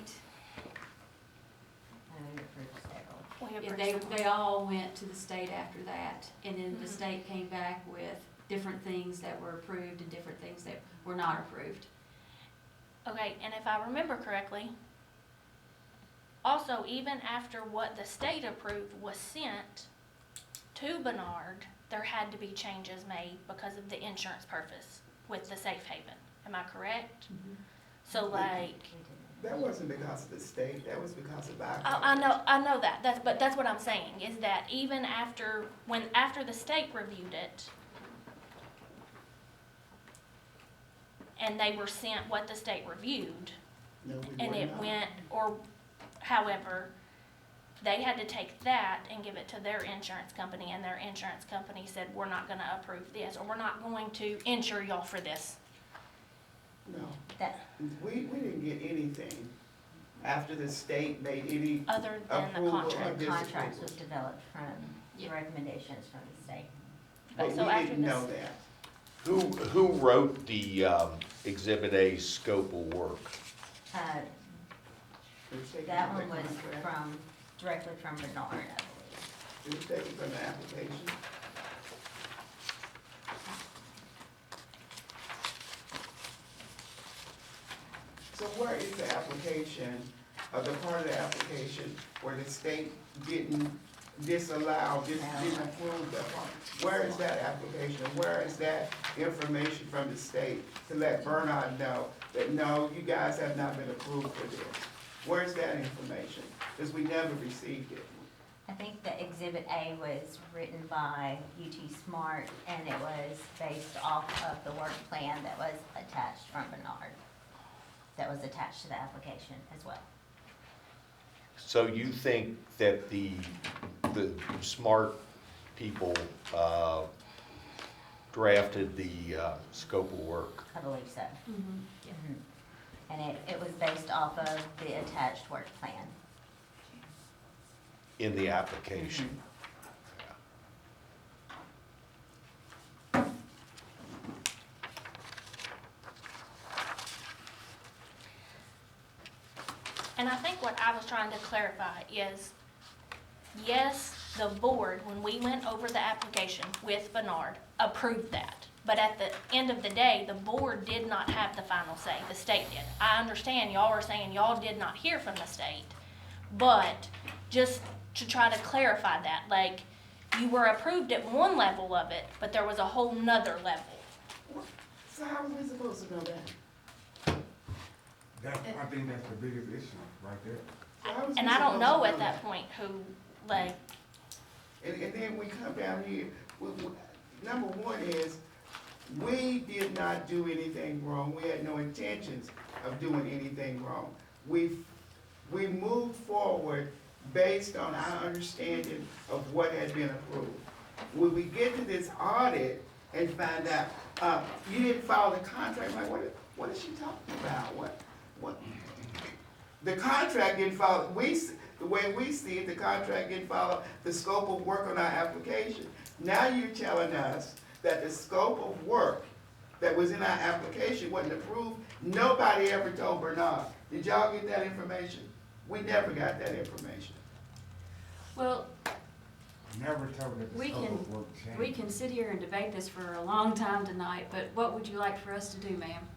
we approved several. We yeah, approved they all went to the state after that. And then the state came back with different things that were approved and different things that were not approved. Okay, and if I remember correctly, also, even after what the state approved was sent to Bernard, there had to be changes made because of the insurance purpose with the safe haven. Am I correct? So like, That wasn't because of the state, that was because of our. I know that. But that's what I'm saying, is that even after the state reviewed it, and they were sent what the state reviewed, No, we and were it not. went, or however, they had to take that and give it to their insurance company, and their insurance company said, we're not gonna approve this, or we're not going to insure y'all for this. No, That, we didn't get anything after the state made any Other than the approval contract. of the this contracts approval. was developed from the Yeah. recommendations from the state. But So we after didn't this- know that. Who wrote the Exhibit A scope of work? It was taken That from one the was contract. directly from Bernard, I believe. It was taken from the application. So where is the application, the part of the application where the state didn't disallow, didn't approve that part? Where is that application? Where is that information from the state to let Bernard know that, no, you guys have not been approved for this? Where's that information? Because we never received it. I think the Exhibit A was written by UT Smart, and it was based off of the work plan that was attached from Bernard, that was attached to the application as well. So you think that the smart people drafted the scope of work? I believe so. And it was based off of the attached work plan. In the application? And I think what I was trying to clarify is, yes, the board, when we went over the application with Bernard, approved that. But at the end of the day, the board did not have the final say, the state did. I understand y'all are saying y'all did not hear from the state, but just to try to clarify that, like, you were approved at one level of it, but there was a whole nother level. So how are we supposed to know that? I think that's the biggest issue right there. So how was And we I don't supposed to know at that point who, like, And then we come down here, number one is, we did not do anything wrong, we had no intentions of doing anything wrong. We moved forward based on our understanding of what had been approved. When we get to this audit and find out, you didn't follow the contract, I'm like, what is she talking about? What? The contract didn't follow, the way we see it, the contract didn't follow the scope of work on our application. Now you're telling us that the scope of work that was in our application wasn't approved. Nobody ever told Bernard. Did y'all get that information? We never got that information. Well, Never told that the We scope can- of work changed. we can sit here and debate this for a long time tonight, but what would you like for us to do, ma'am?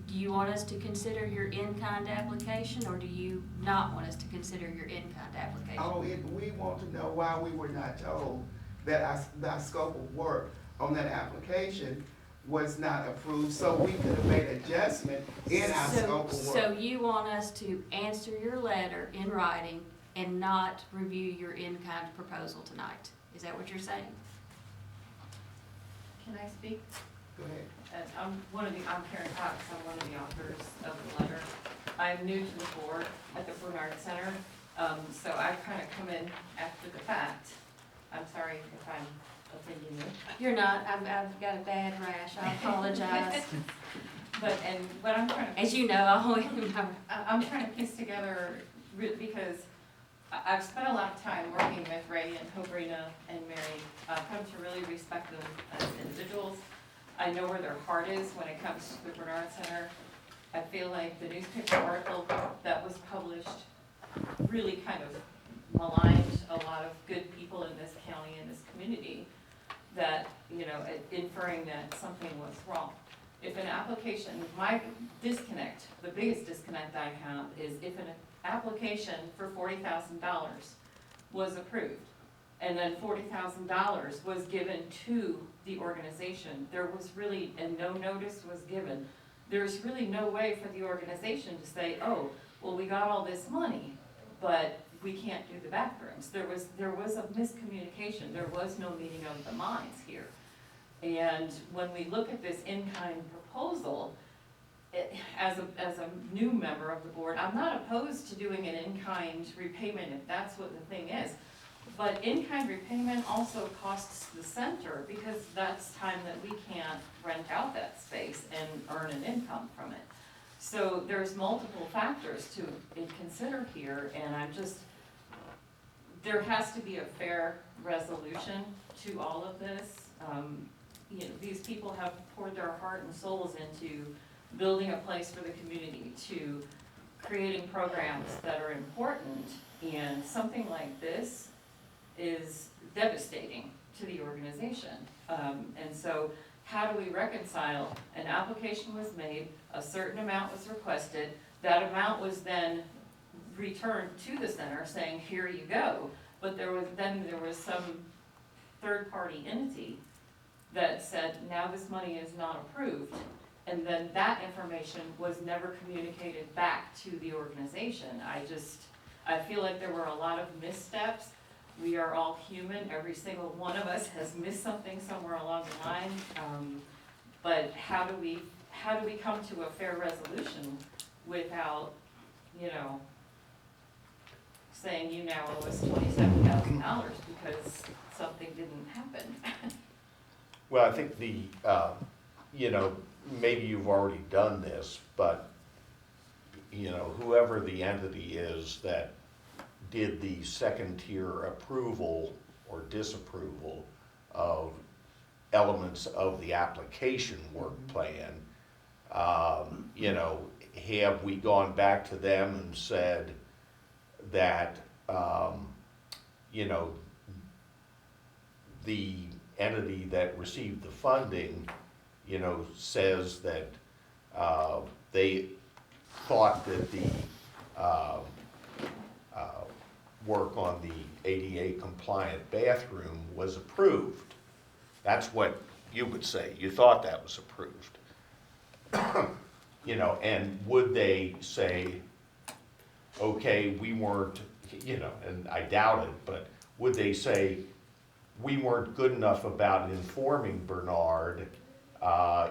Do you want us to consider your in-kind application, or do you not want us to consider your in-kind application? Oh, we want to know why we were not told that our scope of work on that application was not approved, so we could have made adjustment in our scope of work. So you want us to answer your letter in writing and not review your in-kind proposal tonight? Is that what you're saying? Can I speak? Go ahead. I'm Karen Cox, I'm one of the authors of the letter. I'm new to the board at the Bernard Center, so I've kind of come in after the fact. I'm sorry if I'm offending you. You're not, I've got a bad rash, I apologize. And what I'm trying to, As you know, I'm trying to piece together, because I've spent a lot of time working with Ray and Hobrina and Mary. I've come to really respect them as individuals. I know where their heart is when it comes to the Bernard Center. I feel like the newspaper article that was published really kind of maligned a lot of good people in this county and this community, that, inferring that something was wrong. If an application, my disconnect, the biggest disconnect I have is if an application for $40,000 was approved, and then $40,000 was given to the organization, there was really, and no notice was given, there's really no way for the organization to say, oh, well, we got all this money, but we can't do the bathrooms. There was a miscommunication. There was no meeting of the minds here. And when we look at this in-kind proposal, as a new member of the board, I'm not opposed to doing an in-kind repayment if that's what the thing is. But in-kind repayment also costs the center, because that's time that we can't rent out that space and earn an income from it. So there's multiple factors to consider here, and there has to be a fair resolution to all of this. These people have poured their heart and souls into building a place for the community, to creating programs that are important, and something like this is devastating to the organization. And so how do we reconcile? An application was made, a certain amount was requested, that amount was then returned to the center saying, here you go. But there was some third-party entity that said, now this money is not approved. And then that information was never communicated back to the organization. I feel like there were a lot of missteps. We are all human, every single one of us has missed something somewhere along the line. But how do we come to a fair resolution without, saying you now owe us $27,000 because something didn't happen? Well, I think maybe you've already done this, but, whoever the entity is that did the second tier approval or disapproval of elements of the application work plan, have we gone back to them and said that, the entity that received the funding, says that they thought that the work on the ADA compliant bathroom was approved. That's what you would say. You thought that was approved. And would they say, okay, we weren't, and I doubt it, but would they say, we weren't good enough about informing Bernard,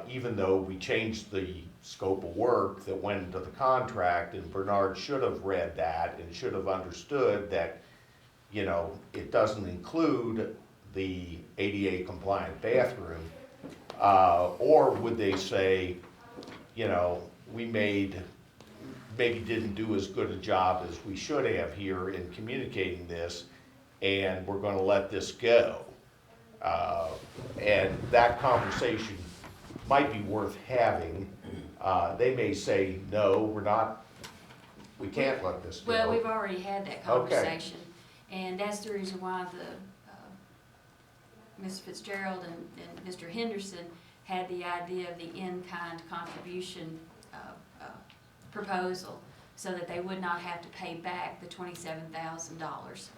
even though we changed the scope of work that went into the contract, and Bernard should have read that and should have understood that, it doesn't include the ADA compliant bathroom, or would they say, we maybe didn't do as good a job as we should have here in communicating this, and we're gonna let this go. And that conversation might be worth having. They may say, no, we can't let this go. Well, we've already had that conversation, and that's the reason why Ms. Fitzgerald and Mr. Henderson had the idea of the in-kind contribution proposal, so that they would not have to pay back the $27,000.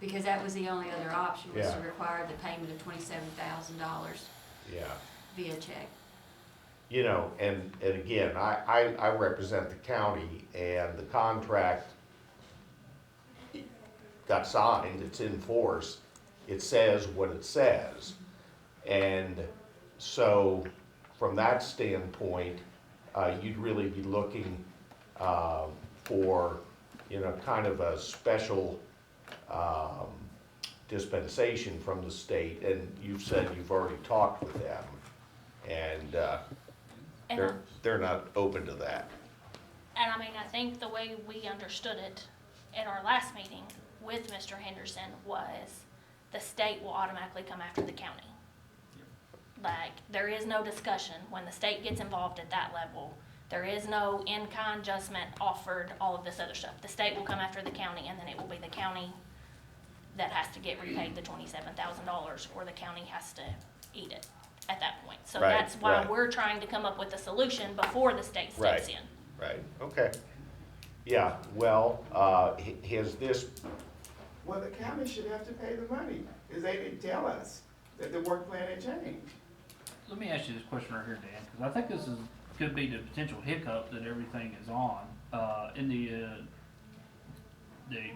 Because that was the only other option, was to require the payment of $27,000 via check. And again, I represent the county, and the contract got signed, it's in force, it says what it says. And so, from that standpoint, you'd really be looking for, kind of a special dispensation from the state, and you've said you've already talked with them, and they're not open to that. And I think the way we understood it in our last meeting with Mr. Henderson was the state will automatically come after the county. Like, there is no discussion when the state gets involved at that level. There is no in-kind adjustment offered, all of this other stuff. The state will come after the county, and then it will be the county that has to get repaid the $27,000, or the county has to eat it at that point. So Right, that's why right. we're trying to come up with a solution before the state steps Right. in. Right, okay. Yeah, well, has this, Well, the county should have to pay the money, because they didn't tell us that the work plan had changed. Let me ask you this question right here, Dan, because I think this could be the potential hiccup that everything is on. In the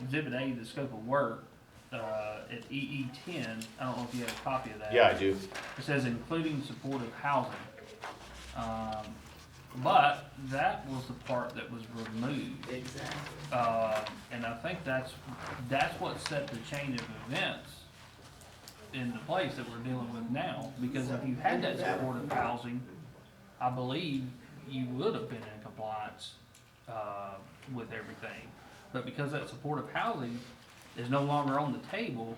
Exhibit A, the scope of work, at EE10, I don't know if you have a copy of that. yeah, I do. It says including supportive housing. But that was the part that was removed. Exactly. And I think that's what set the chain of events into place that we're dealing with now. Because if you had that supportive housing, I believe you would have been in compliance with everything. But because that supportive housing is no longer on the table,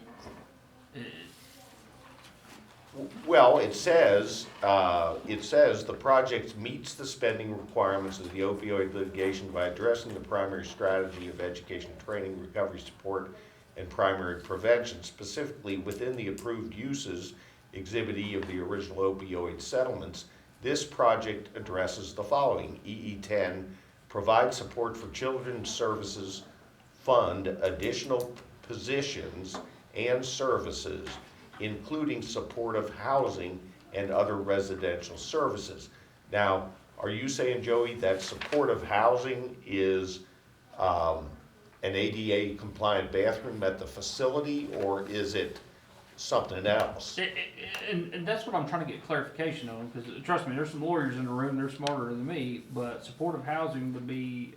Well, it says the project meets the spending requirements of the opioid litigation by addressing the primary strategy of education, training, recovery support, and primary prevention, specifically within the approved uses, Exhibit E of the original opioid settlements. This project addresses the following: EE10, provide support for children's services, fund additional positions and services, including supportive housing and other residential services. Now, are you saying, Joey, that supportive housing is an ADA compliant bathroom at the facility, or is it something else? And that's what I'm trying to get clarification on, because trust me, there's some lawyers in the room, they're smarter than me, but supportive housing would be,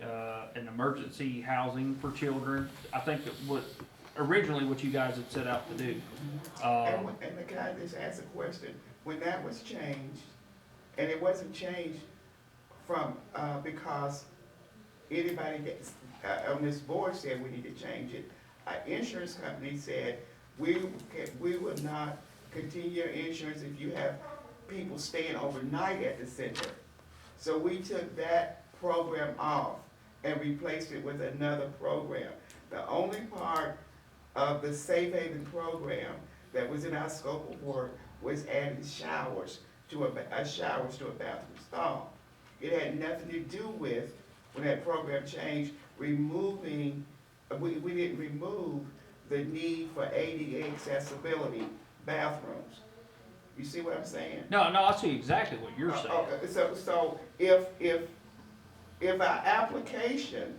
an emergency housing for children. I think that originally what you guys had set out to do. And the guy just asked a question, when that was changed, and it wasn't changed from, because anybody gets, on this board said we need to change it. Our insurance company said, we would not continue your insurance if you have people staying overnight at the center. So we took that program off and replaced it with another program. The only part of the Safe Haven program that was in our scope of work was adding showers to a bathroom stall. It had nothing to do with, when that program changed, we didn't remove the need for ADA accessibility bathrooms. You see what I'm saying? No, I see exactly what you're saying. Okay, so if our application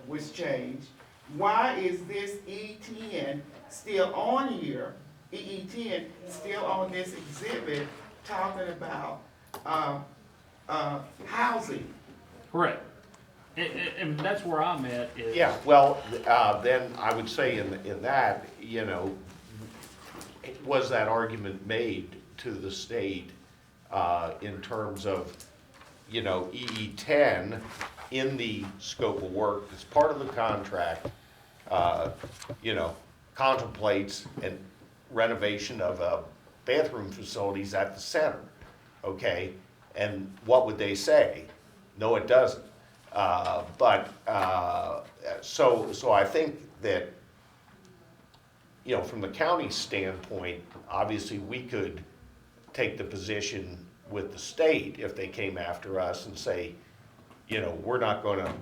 was changed, why is this E10 still on here, EE10 still on this exhibit talking about, housing? Correct. And that's where I'm at is. Yeah, well, then I would say in that, was that argument made to the state in terms of, EE10 in the scope of work, as part of the contract, contemplates and renovation of bathroom facilities at the center, okay? And what would they say? No, it doesn't. So I think that, from the county standpoint, obviously we could take the position with the state if they came after us and say, we're not gonna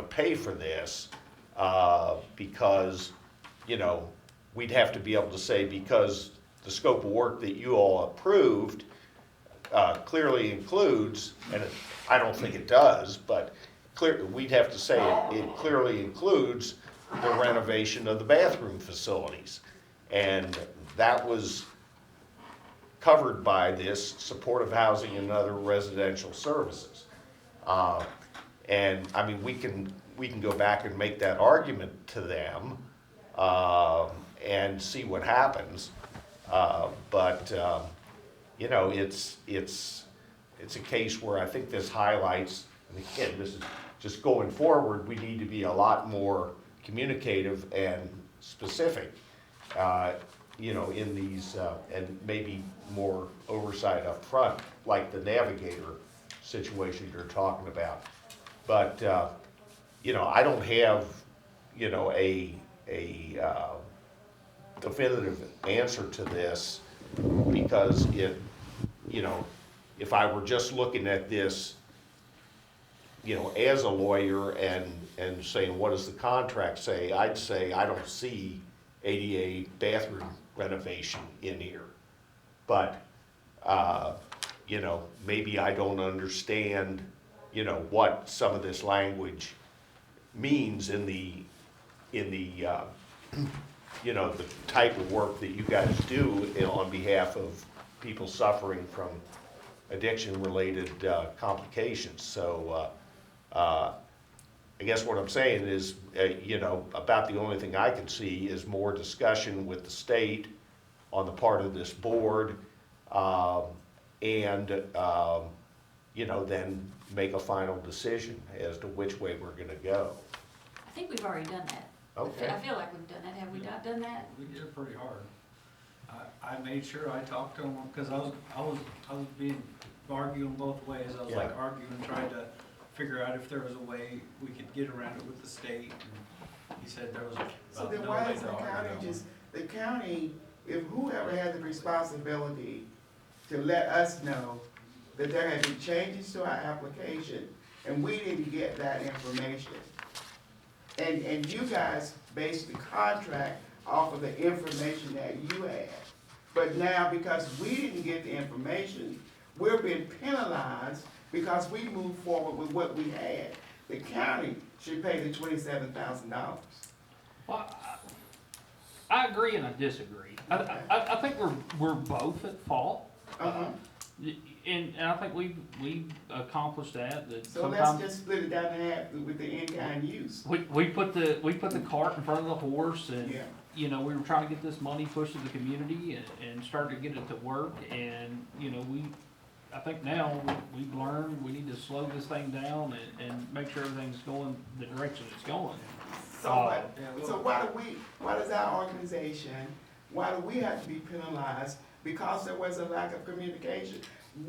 pay for this, because, we'd have to be able to say, because the scope of work that you all approved clearly includes, and I don't think it does, but we'd have to say it clearly includes the renovation of the bathroom facilities. And that was covered by this supportive housing and other residential services. And I mean, we can go back and make that argument to them and see what happens. It's a case where I think this highlights, and again, this is just going forward, we need to be a lot more communicative and specific, in these, and maybe more oversight up front, like the navigator situation you're talking about. But, I don't have, a definitive answer to this, because if I were just looking at this, as a lawyer and saying, what does the contract say? I'd say, I don't see ADA bathroom renovation in here. But, maybe I don't understand, what some of this language means in the the type of work that you guys do on behalf of people suffering from addiction-related complications. So, I guess what I'm saying is, about the only thing I can see is more discussion with the state on the part of this board, and then make a final decision as to which way we're gonna go. I think we've already done that. Okay. I feel like we've done that. Have we not done that? We did it pretty hard. I made sure I talked to them, because I was being arguing both ways. I was like Yeah. arguing, trying to figure out if there was a way we could get around it with the state. And he said there was So about then no why way is to the argue county that just, the county, if whoever had the responsibility to let us know that there had been changes to our application, and we didn't get that information. And you guys based the contract off of the information that you had. But now, because we didn't get the information, we're being penalized because we moved forward with what we had. The county should pay the $27,000. Well, I agree and I disagree. I think we're both at fault. Uh-huh. And I think we accomplished that So let's sometimes just split it down in half with the in-kind use. we put the cart in front of the horse and, Yeah. you know, we were trying to get this money pushed to the community and start to get it to work and, you know, I think now we've learned we need to slow this thing down and make sure everything's going the direction it's going. So what, so why does our organization, why do we have to be penalized? Because there was a lack of communication.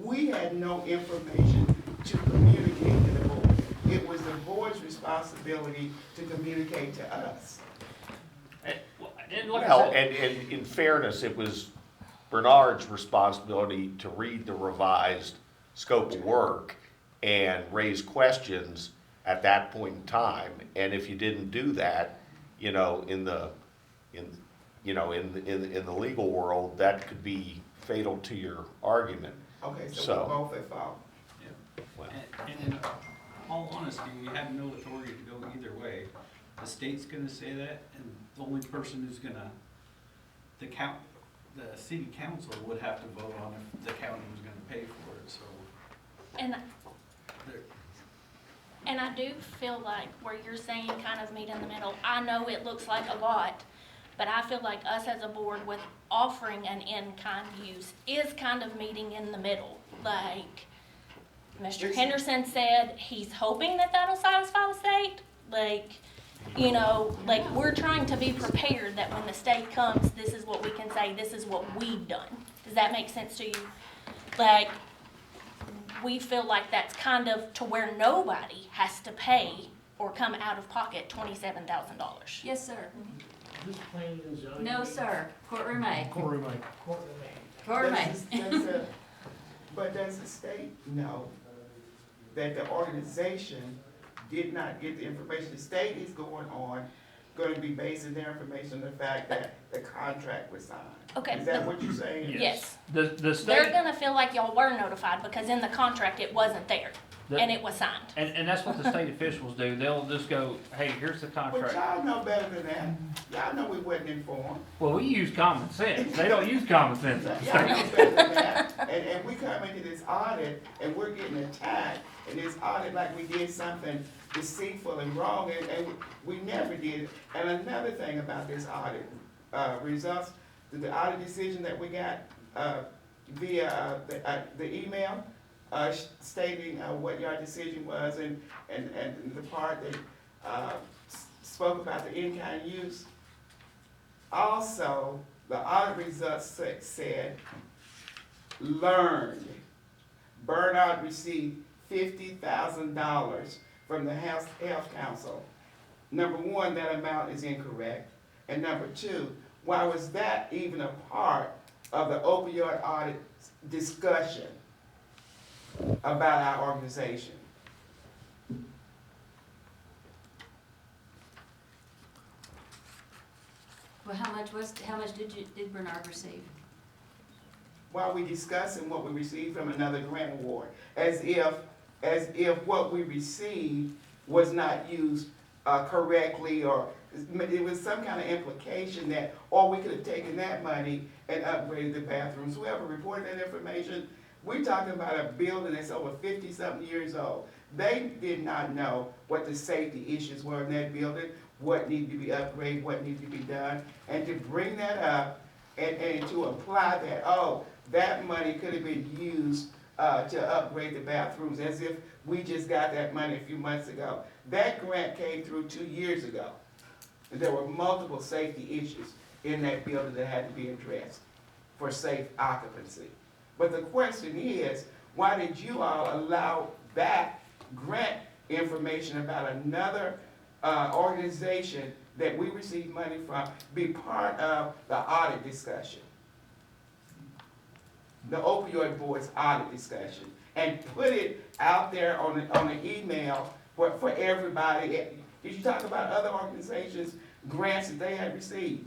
We had no information to communicate to the board. It was the board's responsibility to communicate to us. And like I Well, said, and in fairness, it was Bernard's responsibility to read the revised scope of work and raise questions at that point in time. And if you didn't do that, you know, in the legal world, that could be fatal to your argument. Okay, so So- we're both at fault. Well, And in all honesty, we have no authority to go either way. The state's gonna say that, and the only person who's gonna, the city council would have to vote on if the county was gonna pay for it, so. And, there- and I do feel like where you're saying kind of meet in the middle, I know it looks like a lot, but I feel like us as a board with offering an in-kind use is kind of meeting in the middle. Like, Mr. Henderson said, he's hoping that that'll satisfy the state. Like, you know, like, we're trying to be prepared that when the state comes, this is what we can say, this is what we've done. Does that make sense to you? Like, we feel like that's kind of to where nobody has to pay or come out of pocket $27,000. Yes, sir. Who's planning and zoning? No, sir. Courtroom A. Courtroom A. Courtroom A. But does the state know that the organization did not get the information? The state is going to be basing their information on the fact that the contract was signed. Okay. Is that what you're saying? Yes. the They're state, gonna feel like y'all were notified because in the contract it wasn't there the- and it was signed. and that's what the state officials do. They'll just go, hey, here's the But contract. y'all know better than that. Y'all know we wasn't informed. Well, we use common sense. They don't use common sense. Y'all know better than that. And we come into this audit and we're getting attacked in this audit like we did something deceitful and wrong, and we never did. And another thing about this audit, results, the audit decision that we got, via, the email, stating, what your decision was and the part that, spoke about the in-kind use. Also, the audit results said, learned, Bernard received $50,000 from the Health Council. Number one, that amount is incorrect. And number two, why was that even a part of the opioid audit discussion about our organization? Well, how much did Bernard receive? While we discussing what we received from another grant award, as if what we received was not used correctly, or it was some kind of implication that, or we could have taken that money and upgraded the bathrooms. Whoever reported that information, we're talking about a building that's over 50-something years old. They did not know what the safety issues were in that building, what needed to be upgraded, what needed to be done, and to bring that up and to apply that, oh, that money could have been used to upgrade the bathrooms, as if we just got that money a few months ago. That grant came through 2 years ago. And there were multiple safety issues in that building that had to be addressed for safe occupancy. But the question is, why did you all allow that grant information about another organization that we received money from be part of the audit discussion? The opioid board's audit discussion, and put it out there on the email for everybody. Did you talk about other organizations, grants that they had received?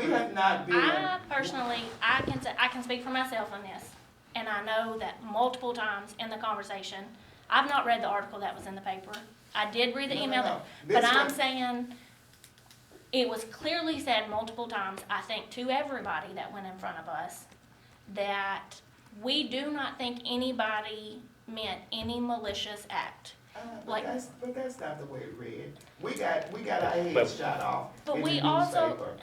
we have not been. I personally, I can speak for myself on this, and I know that multiple times in the conversation, I've not read the article that was in the paper. I did read the No, no, email, no. but This I'm one- saying, it was clearly said multiple times, I think to everybody that went in front of us, that we do not think anybody meant any malicious act. Like- But that's not the way it read. We got our But- heads shot off But in the we also- newspaper.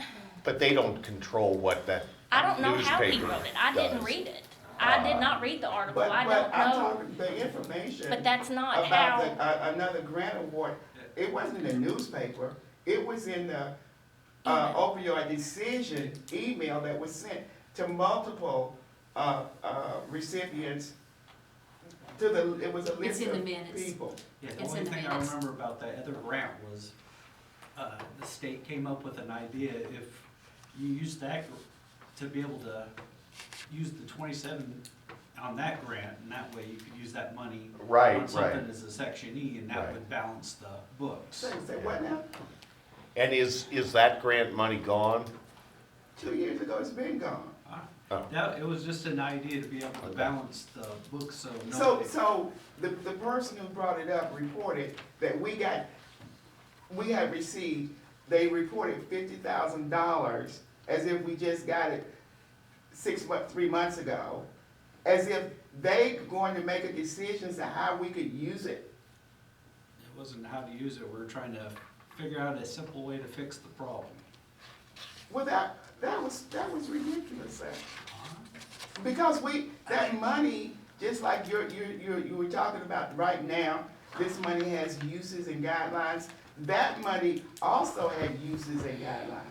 But they don't control what that I don't know how he newspaper wrote it, I didn't does. read it. I did not read the article, But I I'm don't know, talking the information. but that's not About how, another grant award, it wasn't in the newspaper, it was in the Email. opioid decision email that was sent to multiple, recipients. It was a It's list in the of minutes. people. Yeah, the It's only in the thing I minutes. remember about that other grant was, the state came up with an idea, if you use that to be able to use the 27 on that grant, and that way you could use that money Right, on right. something as a Section E, and that Right. would balance the books. Say what now? And is that grant money gone? 2 years ago, it's been gone. Oh. That, it was just an idea to be able to Okay. balance the books, so So, nobody. so the person who brought it up reported that we had received, they reported $50,000 as if we just got it 3 months ago, as if they going to make a decision as to how we could use it. It wasn't how to use it, we were trying to figure out a simple way to fix the problem. Well, that was ridiculous, sir. Because that money, just like you were talking about right now, this money has uses and guidelines. That money also had uses and guidelines.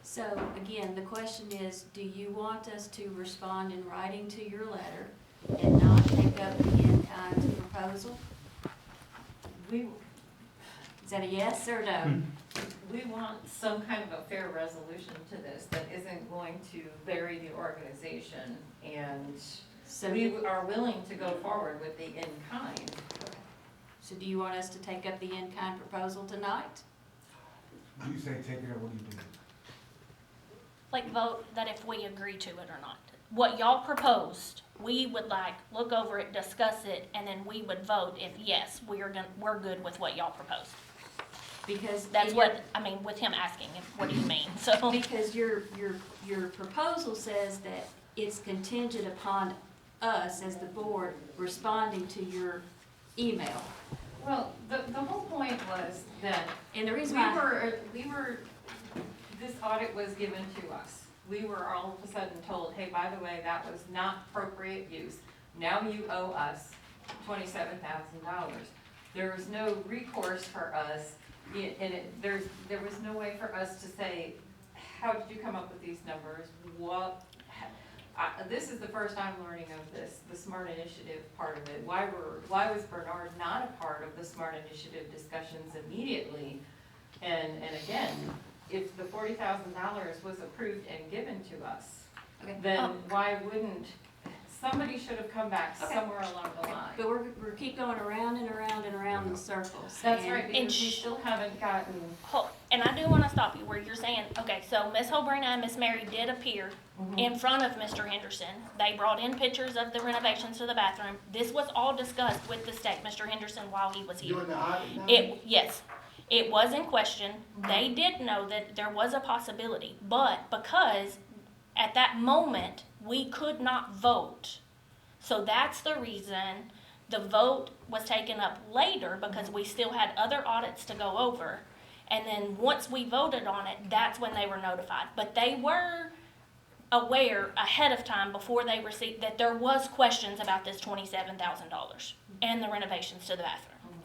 So again, the question is, do you want us to respond in writing to your letter and not take up the in-kind proposal? We, Is that a yes or no? we want some kind of a fair resolution to this that isn't going to bury the organization, and So we are willing to go forward with the in-kind. So do you want us to take up the in-kind proposal tonight? You say take it up, what do you do? like, vote that if we agree to it or not. What y'all proposed, we would like, look over it, discuss it, and then we would vote if yes, we're good with what y'all proposed. Because That's in your- what, I mean, with him asking, what do you mean, so. Because your proposal says that it's contingent upon us as the board responding to your email. Well, the whole point was that And the reason we why, were, this audit was given to us. We were all of a sudden told, hey, by the way, that was not appropriate use. Now you owe us $27,000. There was no recourse for us, there was no way for us to say, how did you come up with these numbers? This is the first I'm learning of this, the SMART initiative part of it. Why was Bernard not a part of the SMART initiative discussions immediately? And again, if the $40,000 was approved and given to us, Okay. then why wouldn't, somebody should have come back Okay. somewhere along the line. but we're keep going around and around and around in circles. That's And- right, because we still haven't gotten, And I do wanna stop you where you're saying, okay, so Ms. Holbrook and Ms. Mary did appear in front of Mr. Henderson. They brought in pictures of the renovations to the bathroom. This was all discussed with the state, Mr. Henderson, while he was here. Doing the audit now? Yes, it was in question. They did know that there was a possibility, but because at that moment, we could not vote. So that's the reason the vote was taken up later, because we still had other audits to go over. And then once we voted on it, that's when they were notified. But they were aware ahead of time, before they received, that there was questions about this $27,000 and the renovations to the bathroom.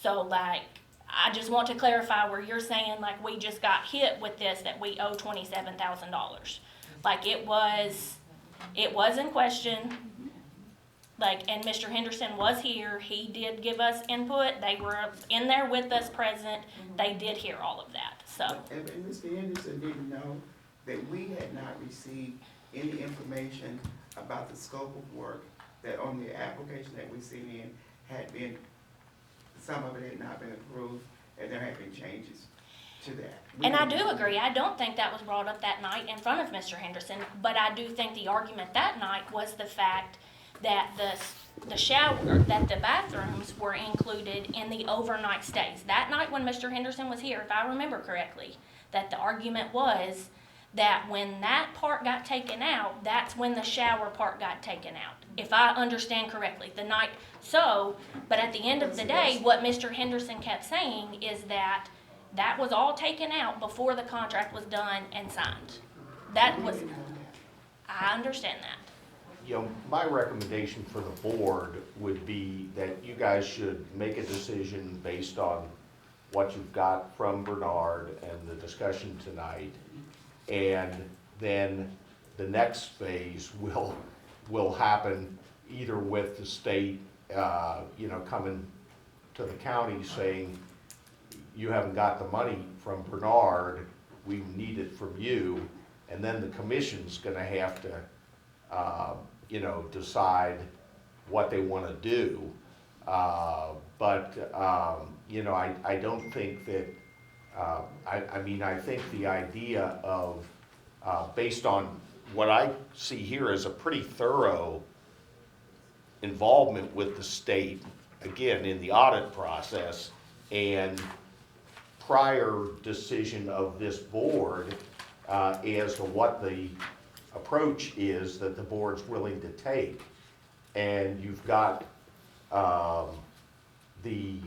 So like, I just want to clarify where you're saying like we just got hit with this, that we owe $27,000. Like it was in question. Like, and Mr. Henderson was here, he did give us input, they were in there with us present, they did hear all of that, so. And Mr. Henderson didn't know that we had not received any information about the scope of work, that on the application that we sent in had been, some of it had not been approved, and there had been changes to that. We And I didn't- do agree, I don't think that was brought up that night in front of Mr. Henderson, but I do think the argument that night was the fact that the shower, that the bathrooms were included in the overnight stays. That night when Mr. Henderson was here, if I remember correctly, that the argument was that when that part got taken out, that's when the shower part got taken out, if I understand correctly, the night. So, but at the end of the day, what Mr. Henderson kept saying is that that was all taken out before the contract was done and signed. That was, I understand that. You know, my recommendation for the board would be that you guys should make a decision based on what you've got from Bernard and the discussion tonight. And then the next phase will happen either with the state, you know, coming to the county saying, you haven't got the money from Bernard, we need it from you. And then the commission's gonna have to, you know, decide what they wanna do. You know, I don't think that, I mean, I think the idea of, based on what I see here as a pretty thorough involvement with the state, again, in the audit process, and prior decision of this board as to what the approach is that the board's willing to take. And you've got the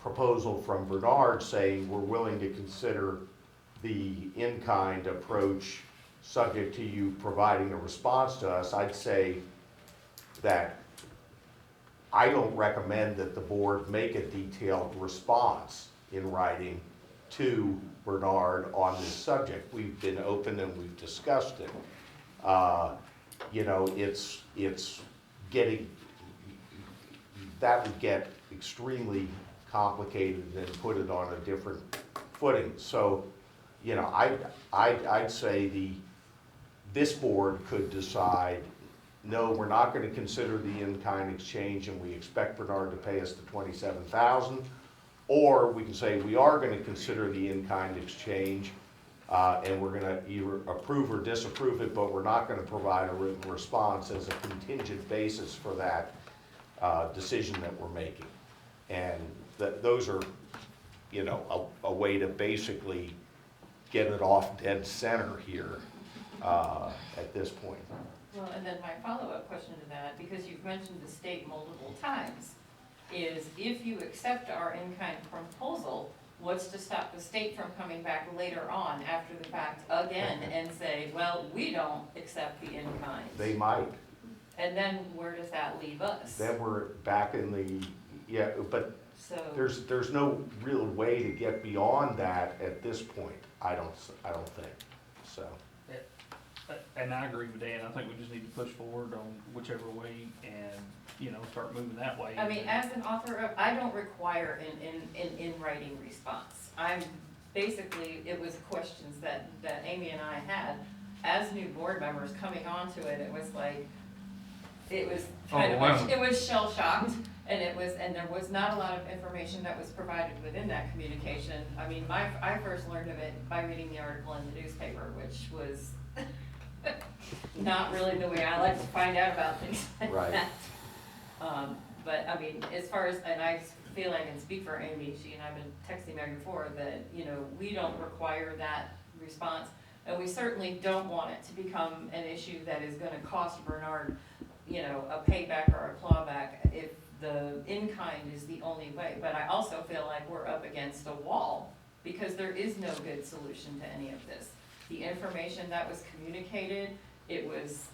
proposal from Bernard saying we're willing to consider the in-kind approach subject to you providing a response to us. I'd say that I don't recommend that the board make a detailed response in writing to Bernard on this subject. We've been open and we've discussed it. You know, it's getting, that would get extremely complicated and put it on a different footing. So, you know, I'd say this board could decide, no, we're not gonna consider the in-kind exchange and we expect Bernard to pay us the $27,000. Or we can say we are gonna consider the in-kind exchange and we're gonna either approve or disapprove it, but we're not gonna provide a written response as a contingent basis for that decision that we're making. And those are, you know, a way to basically get it off dead center here at this point. Well, and then my follow-up question to that, because you've mentioned the state multiple times, is if you accept our in-kind proposal, what's to stop the state from coming back later on after the fact again and say, well, we don't accept the in-kind? They might. And then where does that leave us? Then we're back in the, yeah, but So, there's no real way to get beyond that at this point, I don't think, so. And I agree with Dan, I think we just need to push forward on whichever way and, you know, start moving that way. I mean, as an author of, I don't require an in-writing response. I'm, basically, it was questions that Amy and I had as new board members coming onto it. It was like, it was kind of, it was shell-shocked, and there was not a lot of information that was provided within that communication. I mean, I first learned of it by reading the article in the newspaper, which was not really the way I like to find out about things like Right. that. But I mean, as far as, and I feel I can speak for Amy, she and I have been texting back and forth that, you know, we don't require that response. And we certainly don't want it to become an issue that is gonna cost Bernard, you know, a payback or a clawback if the in-kind is the only way. But I also feel like we're up against a wall because there is no good solution to any of this. The information that was communicated, it's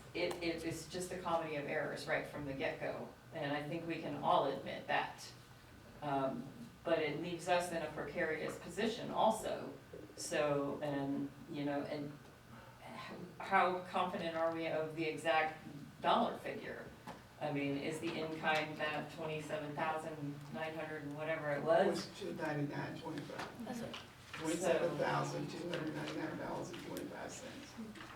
just a comedy of errors right from the get-go. And I think we can all admit that. But it leaves us in a precarious position also. So, and, you know, and how confident are we of the exact dollar figure? I mean, is the in-kind that 27,900 and whatever it was? Was $299.25. That's what- $27,299.25.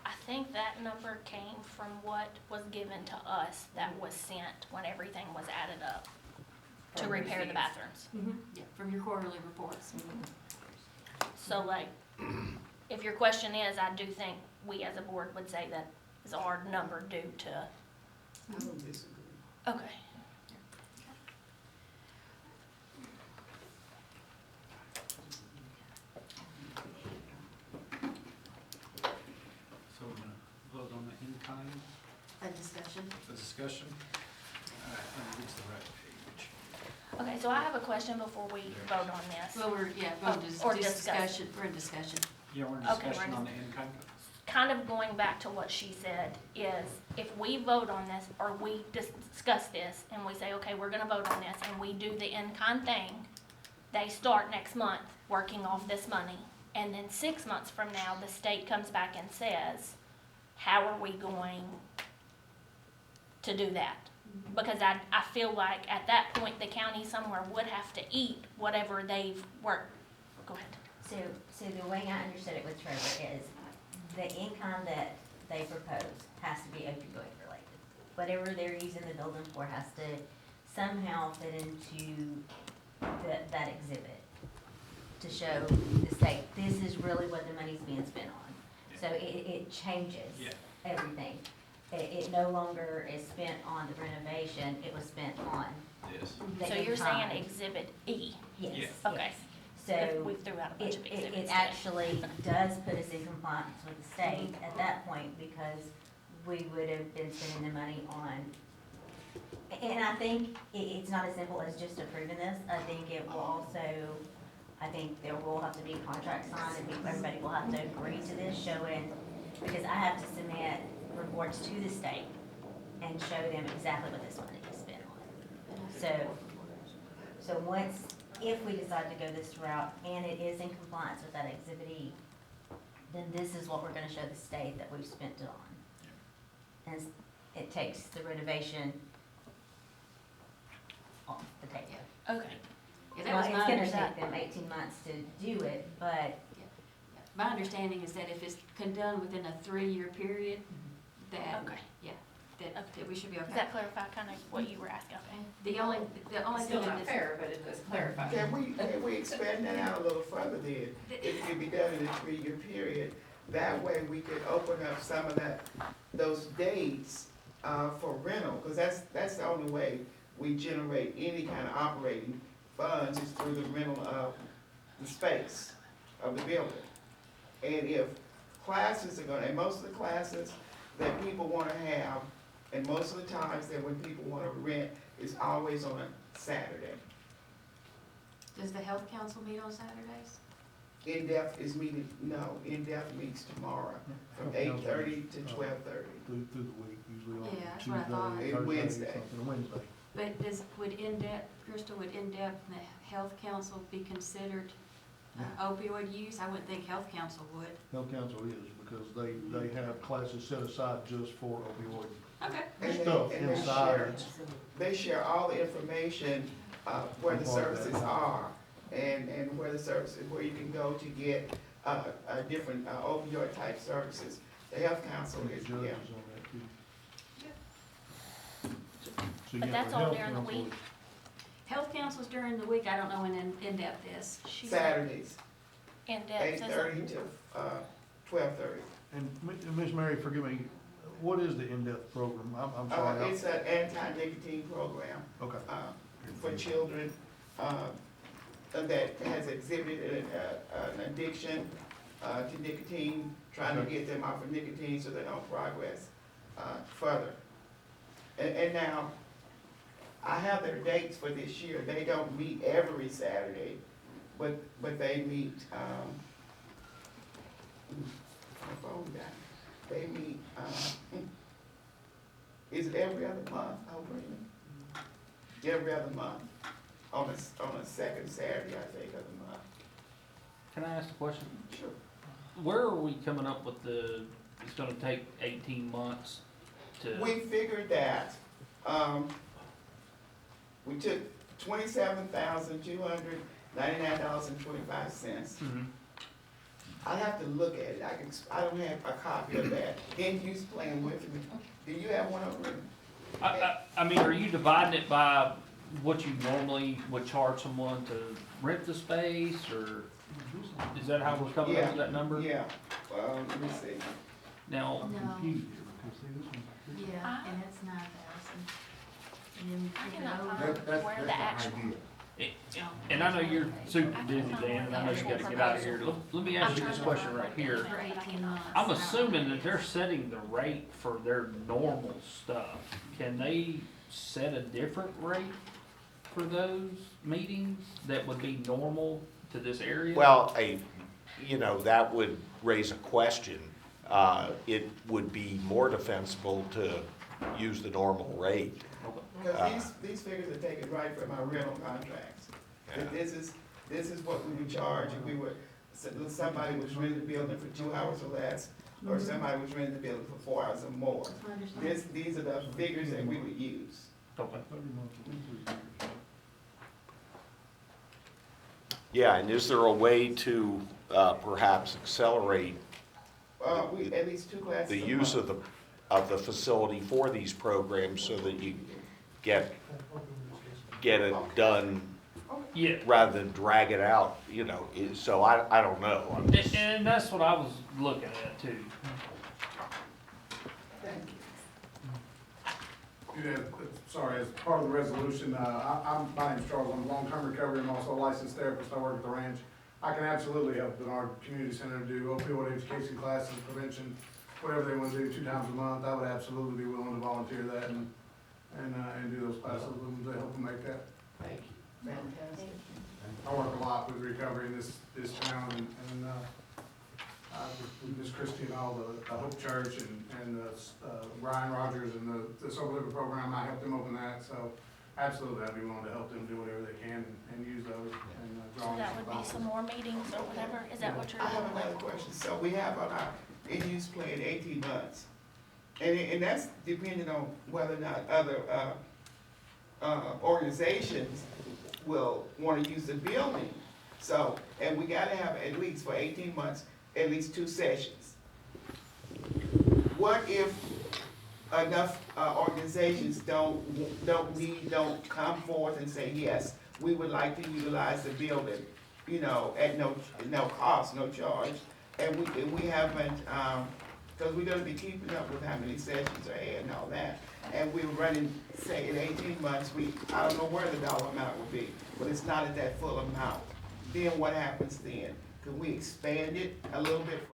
I think that number came from what was given to us that was sent when everything was added up to From repair the receipts. bathrooms. Yeah, from your quarterly reports. So like, if your question is, I do think we as a board would say that is our number due to, I don't disagree. okay. So we're gonna vote on the in-kind, A discussion. the discussion. All right, let me get to the right page. Okay, so I have a question before we vote on this. Well, we're Oh, or to discuss. discussion, we're in discussion. Yeah, we're in Okay, discussion we're on the in-kind. Kind of going back to what she said is, if we vote on this, or we discuss this, and we say, okay, we're gonna vote on this, and we do the in-kind thing, they start next month working off this money, and then 6 months from now, the state comes back and says, how are we going to do that? Because I feel like at that point, the county somewhere would have to eat whatever they've worked. Go ahead. So the way I understood it with Trevor is, the income that they propose has to be opioid related. Whatever they're using the building for has to somehow fit into that exhibit to show the state, this is really what the money's being spent on. So it changes Yeah. everything. It no longer is spent on the renovation, it was spent on Yes. the So you're saying in-kind. exhibit E? Yes, Yeah. Okay. yes. So We threw out a bunch it, of it, exhibits it today. actually does put us in compliance with the state at that point, because we would have been spending the money on. And I think it's not as simple as just approving this, I think it will also, I think there will have to be contracts signed, and everybody will have to agree to this, showing, because I have to submit reports to the state and show them exactly what this money is spent on. So once, if we decide to go this route and it is in compliance with that exhibit E, then this is what we're gonna show the state that we've spent it on. And it takes the renovation off the table. Okay. Yeah, that Well, was my it's gonna understanding. take them 18 months to do it, but My understanding is that if it's done within a 3-year period, that, Okay. that we should be Does okay. that clarify kind of what you were asking? Okay. The only It's thing still in not this. fair, but it does clarify. Can we expand that out a little further then? If it could be done in a 3-year period, that way we could open up some of those dates, for rental, cause that's the only way we generate any kind of operating funds is through the rental of the space of the building. And if classes are gonna, and most of the classes that people wanna have, and most of the times that when people wanna rent, is always on a Saturday. Does the health council meet on Saturdays? In-depth is meeting, no, in-depth meets tomorrow from Health council 8:30 to is, 12:30. Through the week, usually on Yeah, that's what I thought. Tuesday, And Thursday, Wednesday. something, Wednesday. But would in-depth, Crystal, would in-depth and the health council be considered opioid use? I wouldn't think health council would. Health council is, because they have classes set aside just for opioid Okay. And stuff they inside. share, they share all the information, where the services are, and where the services, where you can go to get, different opioid type services. The health council is, Judges yeah. on that too. So you But got that's the all health during the council. week? Health council's during the week, I don't know when in-depth is. She said Saturdays, in depth. 8:30 to, 12:30. And Ms. Mary, forgive me, what is the in-depth program? I'm sorry. It's an anti-nicotine program, Okay. for children, that has exhibited an addiction, to nicotine, trying to Okay. get them off of nicotine so they don't progress, further. And now, I have their dates for this year, they don't meet every Saturday, but they meet, my phone died. They meet, is it every other month, every other month, on a second Saturday, I think, of the month. Can I ask a question? Sure. Where are we coming up with it's gonna take 18 months to? We figured that, we took $27,299.25. Mhm. I have to look at it, I don't have a copy of that, and you playing with me. Do you have one over? I mean, are you dividing it by what you normally would charge someone to rent the space, or is that how we're coming up with that number? Yeah, let me see. Now, I'm No. confused here, because see, this one. Yeah, and it's 9,000. And then we I took it cannot over. find where the actual, and I know you're super busy, Dan, and I know you gotta get out of here. Let me ask you this question right here. For 18 months. I'm assuming that they're setting the rate for their normal stuff. Can they set a different rate for those meetings that would be normal to this area? Well, that would raise a question. It would be more defensible to use the normal rate. Because these figures are taken right from our rental contracts. And this is what we would charge if we were, somebody was renting the building for 2 hours or less, or somebody was renting the building for 4 hours or more. I understand. These are the figures that we would use. Okay. Yeah, and is there a way to perhaps accelerate At least 2 classes the a use month. of the facility for these programs so that you get it done Yeah, rather than drag it out, so I don't know. I'm just- and that's what I was looking at too. Thank you. Yeah, sorry, as part of the resolution, my name's Charles, I'm long-term recovery, I'm also a licensed therapist, I work at the ranch. I can absolutely help in our community center do opioid education classes, prevention, whatever they want to do 2 times a month. I would absolutely be willing to volunteer that and do those classes with them to help them make that. Thank you. Fantastic. I work a lot with recovery in this town, and with Miss Christie and all the Hope Church and Ryan Rogers and the Sober Living Program, I helped them open that, so absolutely, I'd be willing to help them do whatever they can and use those and draw so on that some would be sponsors. some more meetings or whatever, is that what you're? I have another question. So we have on our in-use plan 18 months. And that's depending on whether or not other organizations will want to use the building. So, and we gotta have at least for 18 months, at least 2 sessions. What if enough organizations don't come forth and say, yes, we would like to utilize the building, at no cost, no charge, and we haven't, because we're gonna be keeping up with how many sessions are had and all that, and we're running, say, in 18 months, I don't know where the dollar amount will be, but it's not at that full amount. Then what happens then? Could we expand it a little bit